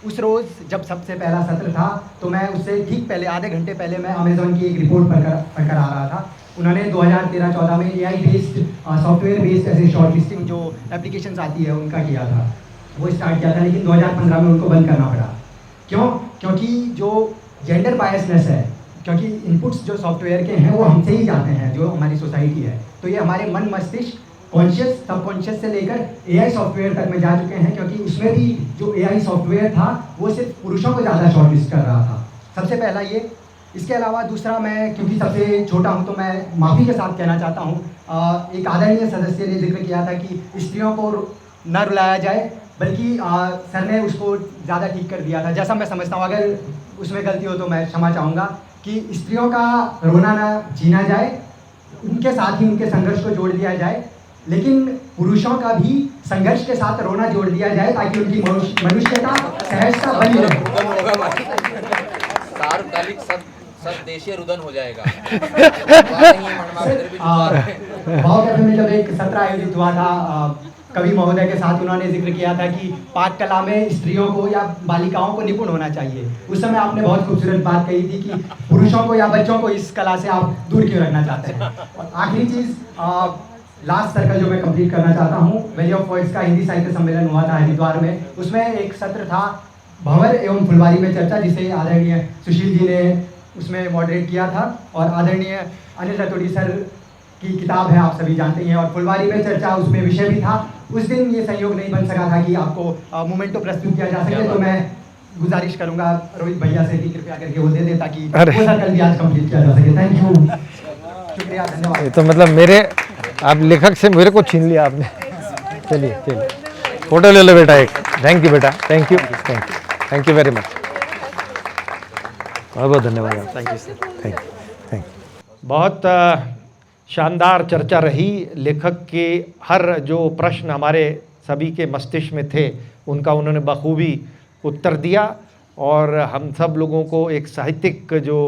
उस रोज़ जब सबसे पहला सत्र था तो मैं उससे ठीक पहले आधे घंटे पहले मैं अमेज़ॉन की एक रिपोर्ट पढ़कर आ रहा था। उन्होंने 2013-14 में AI बेस्ड सॉफ्टवेयर बेस्ड ऐसे शॉर्ट लिस्टिंग जो एप्लीकेशंस आती है उनका किया था, वो स्टार्ट किया था, लेकिन 2015 में उनको बंद करना पड़ा। क्यों? क्योंकि जो जेंडर बायसनेस है, क्योंकि इनपुट्स जो सॉफ्टवेयर के हैं वो हमसे ही जाते हैं, जो हमारी सोसाइटी है। तो ये हमारे मन मस्तिष्क कॉन्शियस सबकॉन्शियस से लेकर AI सॉफ्टवेयर तक में जा चुके हैं, क्योंकि उसमें भी जो AI सॉफ्टवेयर था वो सिर्फ पुरुषों को ज़्यादा शॉर्टलिस्ट कर रहा था। सबसे पहला ये। इसके अलावा दूसरा, मैं क्योंकि सबसे छोटा हूँ तो मैं माफ़ी के साथ कहना चाहता हूँ, एक आदरणीय सदस्य ने जिक्र किया था कि स्त्रियों को न रुलाया जाए, बल्कि सर ने उसको ज़्यादा ठीक कर दिया था। जैसा मैं समझता हूँ, अगर उसमें गलती हो तो मैं क्षमा चाहूँगा कि स्त्रियों का रोना ना जीना जाए, उनके साथ ही उनके संघर्ष को जोड़ दिया जाए, लेकिन पुरुषों का भी संघर्ष के साथ रोना जोड़ दिया जाए ताकि उनकी मनुष्यता सहजता बनी रहे। सार्वकालिक सब देशीय रुदन हो जाएगा। भाव कैफे में जब एक सत्र आयोजित हुआ था कवि महोदय के साथ उन्होंने जिक्र किया था कि पाक कला में स्त्रियों को या बालिकाओं को निपुण होना चाहिए। उस समय आपने बहुत खूबसूरत बात कही थी कि पुरुषों को या बच्चों को इस कला से आप दूर क्यों रखना चाहते हैं। और आखिरी चीज़, लास्ट सर्कल जो मैं कंप्लीट करना चाहता हूँ, वैली ऑफ पोइट्स का हिंदी साहित्य सम्मेलन हुआ था हरिद्वार में। उसमें एक सत्र था भंवर एवं फुलवारी में चर्चा, जिसे आदरणीय सुशील जी ने उसमें मॉडरेट किया था, और आदरणीय अनिल रतूड़ी सर की किताब है, आप सभी जानते हैं, और फुलवारी में चर्चा उसमें विषय भी था। उस दिन ये संयोग नहीं बन सका था कि आपको मोमेंटो प्रस्तुत किया जा सके, तो मैं गुजारिश करूंगा रोहित भैया से कि कृपया करके वो दे दे, ताकि वो सर्कल भी आज कंप्लीट किया जा सके। थैंक यू, शुक्रिया, धन्यवाद। ये तो मतलब मेरे, आप लेखक से मेरे को छीन लिया आपने। चलिए चलिए, फोटो ले लो बेटा एक। थैंक यू बेटा, thank you, thank you very much, बहुत बहुत धन्यवाद। Thank you sir, thank you. बहुत शानदार चर्चा रही। लेखक के हर जो प्रश्न हमारे सभी के मस्तिष्क में थे, उनका उन्होंने बखूबी उत्तर दिया, और हम सब लोगों को एक साहित्यिक जो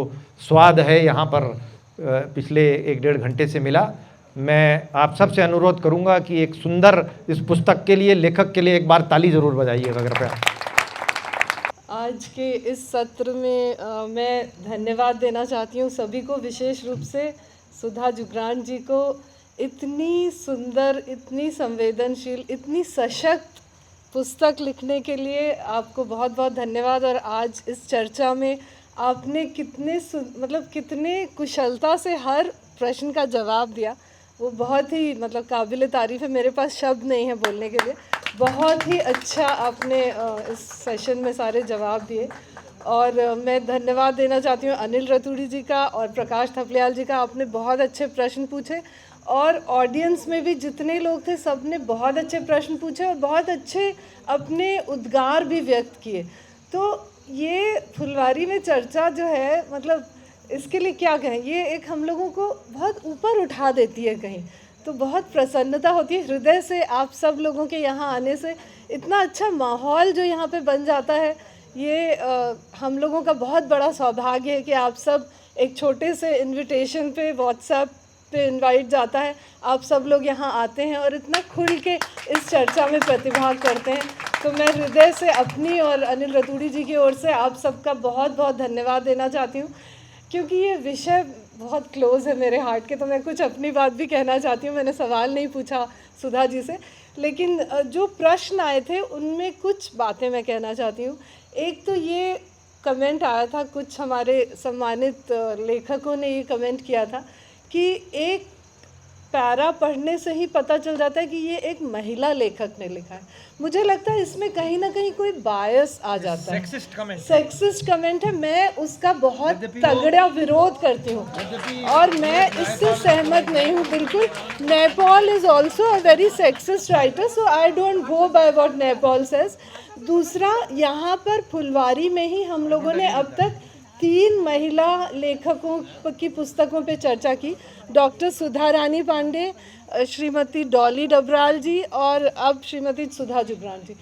स्वाद है यहाँ पर पिछले 1-1.5 घंटे से मिला। मैं आप सब से अनुरोध करूँगा कि एक सुंदर इस पुस्तक के लिए, लेखक के लिए एक बार ताली ज़रूर बजाइएगा कृपया। आज के इस सत्र में मैं धन्यवाद देना चाहती हूँ सभी को, विशेष रूप से सुधा जुगरान जी को। इतनी सुंदर, इतनी संवेदनशील, इतनी सशक्त पुस्तक लिखने के लिए आपको बहुत बहुत धन्यवाद। और आज इस चर्चा में आपने कितने कुशलता से हर प्रश्न का जवाब दिया, वो बहुत ही काबिल तारीफ़ है। मेरे पास शब्द नहीं है बोलने के लिए। बहुत ही अच्छा आपने इस सेशन में सारे जवाब दिए। और मैं धन्यवाद देना चाहती हूँ अनिल रतूड़ी जी का और प्रकाश थपलियाल जी का। आपने बहुत अच्छे प्रश्न पूछे, और ऑडियंस में भी जितने लोग थे सब ने बहुत अच्छे प्रश्न पूछे और बहुत अच्छे अपने उद्गार भी व्यक्त किए। तो ये फुलवारी में चर्चा जो है, इसके लिए क्या कहें, ये एक हम लोगों को बहुत ऊपर उठा देती है कहीं, तो बहुत प्रसन्नता होती है हृदय से आप सब लोगों के यहाँ आने से। इतना अच्छा माहौल जो यहाँ पे बन जाता है, ये हम लोगों का बहुत बड़ा सौभाग्य है कि आप सब एक छोटे से इनविटेशन पे, व्हाट्सएप पे इनवाइट जाता है, आप सब लोग यहाँ आते हैं और इतना खुल के इस चर्चा में प्रतिभाग करते हैं। तो मैं हृदय से अपनी और अनिल रतूड़ी जी की ओर से आप सबका बहुत बहुत धन्यवाद देना चाहती हूँ, क्योंकि ये विषय बहुत क्लोज़ है मेरे हार्ट के। तो मैं कुछ अपनी बात भी कहना चाहती हूँ। मैंने सवाल नहीं पूछा सुधा जी से, लेकिन जो प्रश्न आए थे उनमें कुछ बातें मैं कहना चाहती हूँ। एक तो ये कमेंट आया था, कुछ हमारे सम्मानित लेखकों ने ये कमेंट किया था कि एक पैरा पढ़ने से ही पता चल जाता है कि ये एक महिला लेखक ने लिखा है। मुझे लगता है इसमें कहीं ना कहीं कोई बायस आ जाता है, सेक्सिस्ट कमेंट है। मैं उसका बहुत तगड़ा विरोध करती हूँ और मैं इससे सहमत नहीं हूँ बिल्कुल। Naipaul is also a very sexist writer, so I don't go by what Naipaul says. दूसरा, यहाँ पर फुलवारी में ही हम लोगों ने अब तक 3 महिला लेखकों की पुस्तकों पे चर्चा की, डॉक्टर सुधा रानी पांडे, श्रीमती डॉली डबराल जी और अब श्रीमती सुधा जुगरान जी।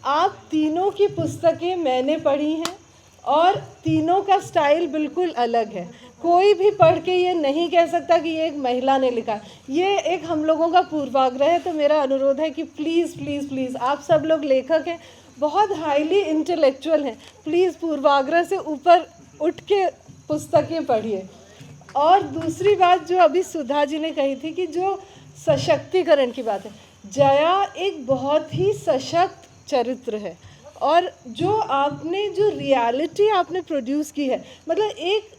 आप तीनों की पुस्तकें मैंने पढ़ी हैं और तीनों का स्टाइल बिल्कुल अलग है। कोई भी पढ़ के ये नहीं कह सकता कि ये एक महिला ने लिखा। ये एक हम लोगों का पूर्वाग्रह है। तो मेरा अनुरोध है कि प्लीज़ प्लीज़ प्लीज़, आप सब लोग लेखक हैं, बहुत हाईली इंटेलेक्चुअल हैं, प्लीज़ पूर्वाग्रह से ऊपर उठ के पुस्तकें पढ़िए। और दूसरी बात जो अभी सुधा जी ने कही थी कि जो सशक्तिकरण की बात है, जया एक बहुत ही सशक्त चरित्र है और जो आपने जो रियलिटी आपने प्रोड्यूस की है, मतलब एक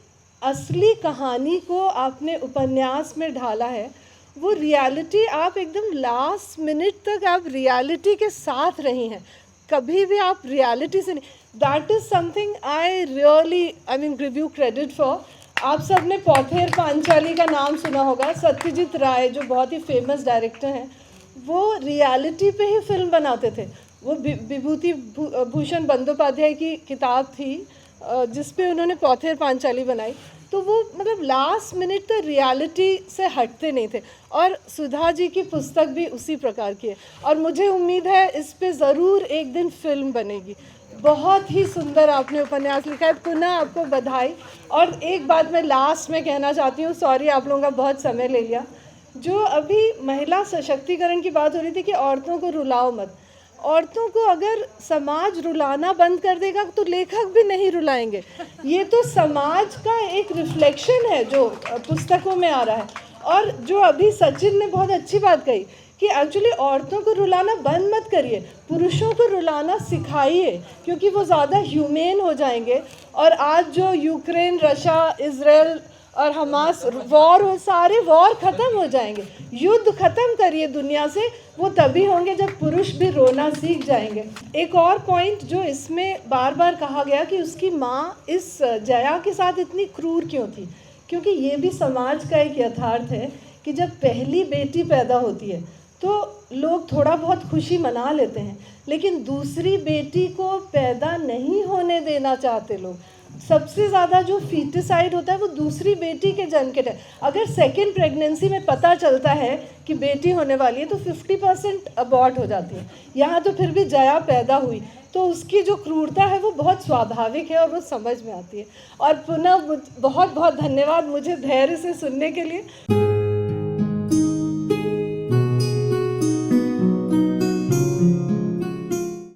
असली कहानी को आपने उपन्यास में ढाला है, वो रियलिटी आप एकदम लास्ट मिनट तक आप रियलिटी के साथ रही हैं, कभी भी आप रियलिटी से नहीं। That is something I really give you credit for. आप सब ने पौथेर पांचाली का नाम सुना होगा। सत्यजीत राय जो बहुत ही फेमस डायरेक्टर हैं, वो रियलिटी पे ही फिल्म बनाते थे। वो विभूति भूषण बंदोपाध्याय की किताब थी जिस पे उन्होंने पौथेर पांचाली बनाई। तो वो मतलब लास्ट मिनट तक रियलिटी से हटते नहीं थे। और सुधा जी की पुस्तक भी उसी प्रकार की है और मुझे उम्मीद है इस पे ज़रूर एक दिन फिल्म बनेगी। बहुत ही सुंदर आपने उपन्यास लिखा है, पुनः आपको बधाई। और एक बात मैं लास्ट में कहना चाहती हूँ, सॉरी आप लोगों का बहुत समय ले लिया। जो अभी महिला सशक्तिकरण की बात हो रही थी कि औरतों को रुलाओ मत, औरतों को अगर समाज रुलाना बंद कर देगा तो लेखक भी नहीं रुलाएंगे। ये तो समाज का एक रिफ्लेक्शन है जो पुस्तकों में आ रहा है। और जो अभी सचिन ने बहुत अच्छी बात कही कि एक्चुअली औरतों को रुलाना बंद मत करिए, पुरुषों को रुलाना सिखाइए, क्योंकि वो ज़्यादा ह्यूमेन हो जाएंगे। और आज जो यूक्रेन, रशिया, इजराइल और हमास वॉर हो, सारे वॉर ख़त्म हो जाएंगे। युद्ध ख़त्म करिए दुनिया से, वो तभी होंगे जब पुरुष भी रोना सीख जाएंगे। एक और पॉइंट जो इसमें बार बार कहा गया कि उसकी माँ इस जया के साथ इतनी क्रूर क्यों थी, क्योंकि ये भी समाज का एक यथार्थ है कि जब पहली बेटी पैदा होती है तो लोग थोड़ा बहुत खुशी मना लेते हैं, लेकिन दूसरी बेटी को पैदा नहीं होने देना चाहते लोग। सबसे ज़्यादा जो फीटिसाइड होता है वो दूसरी बेटी के जन्म के टाइम। अगर सेकेंड प्रेगनेंसी में पता चलता है कि बेटी होने वाली है तो 50% अबॉर्ट हो जाती है। यहाँ तो फिर भी जया पैदा हुई, तो उसकी जो क्रूरता है वो बहुत स्वाभाविक है और वो समझ में आती है। और पुनः बहुत बहुत धन्यवाद मुझे धैर्य से सुनने के लिए।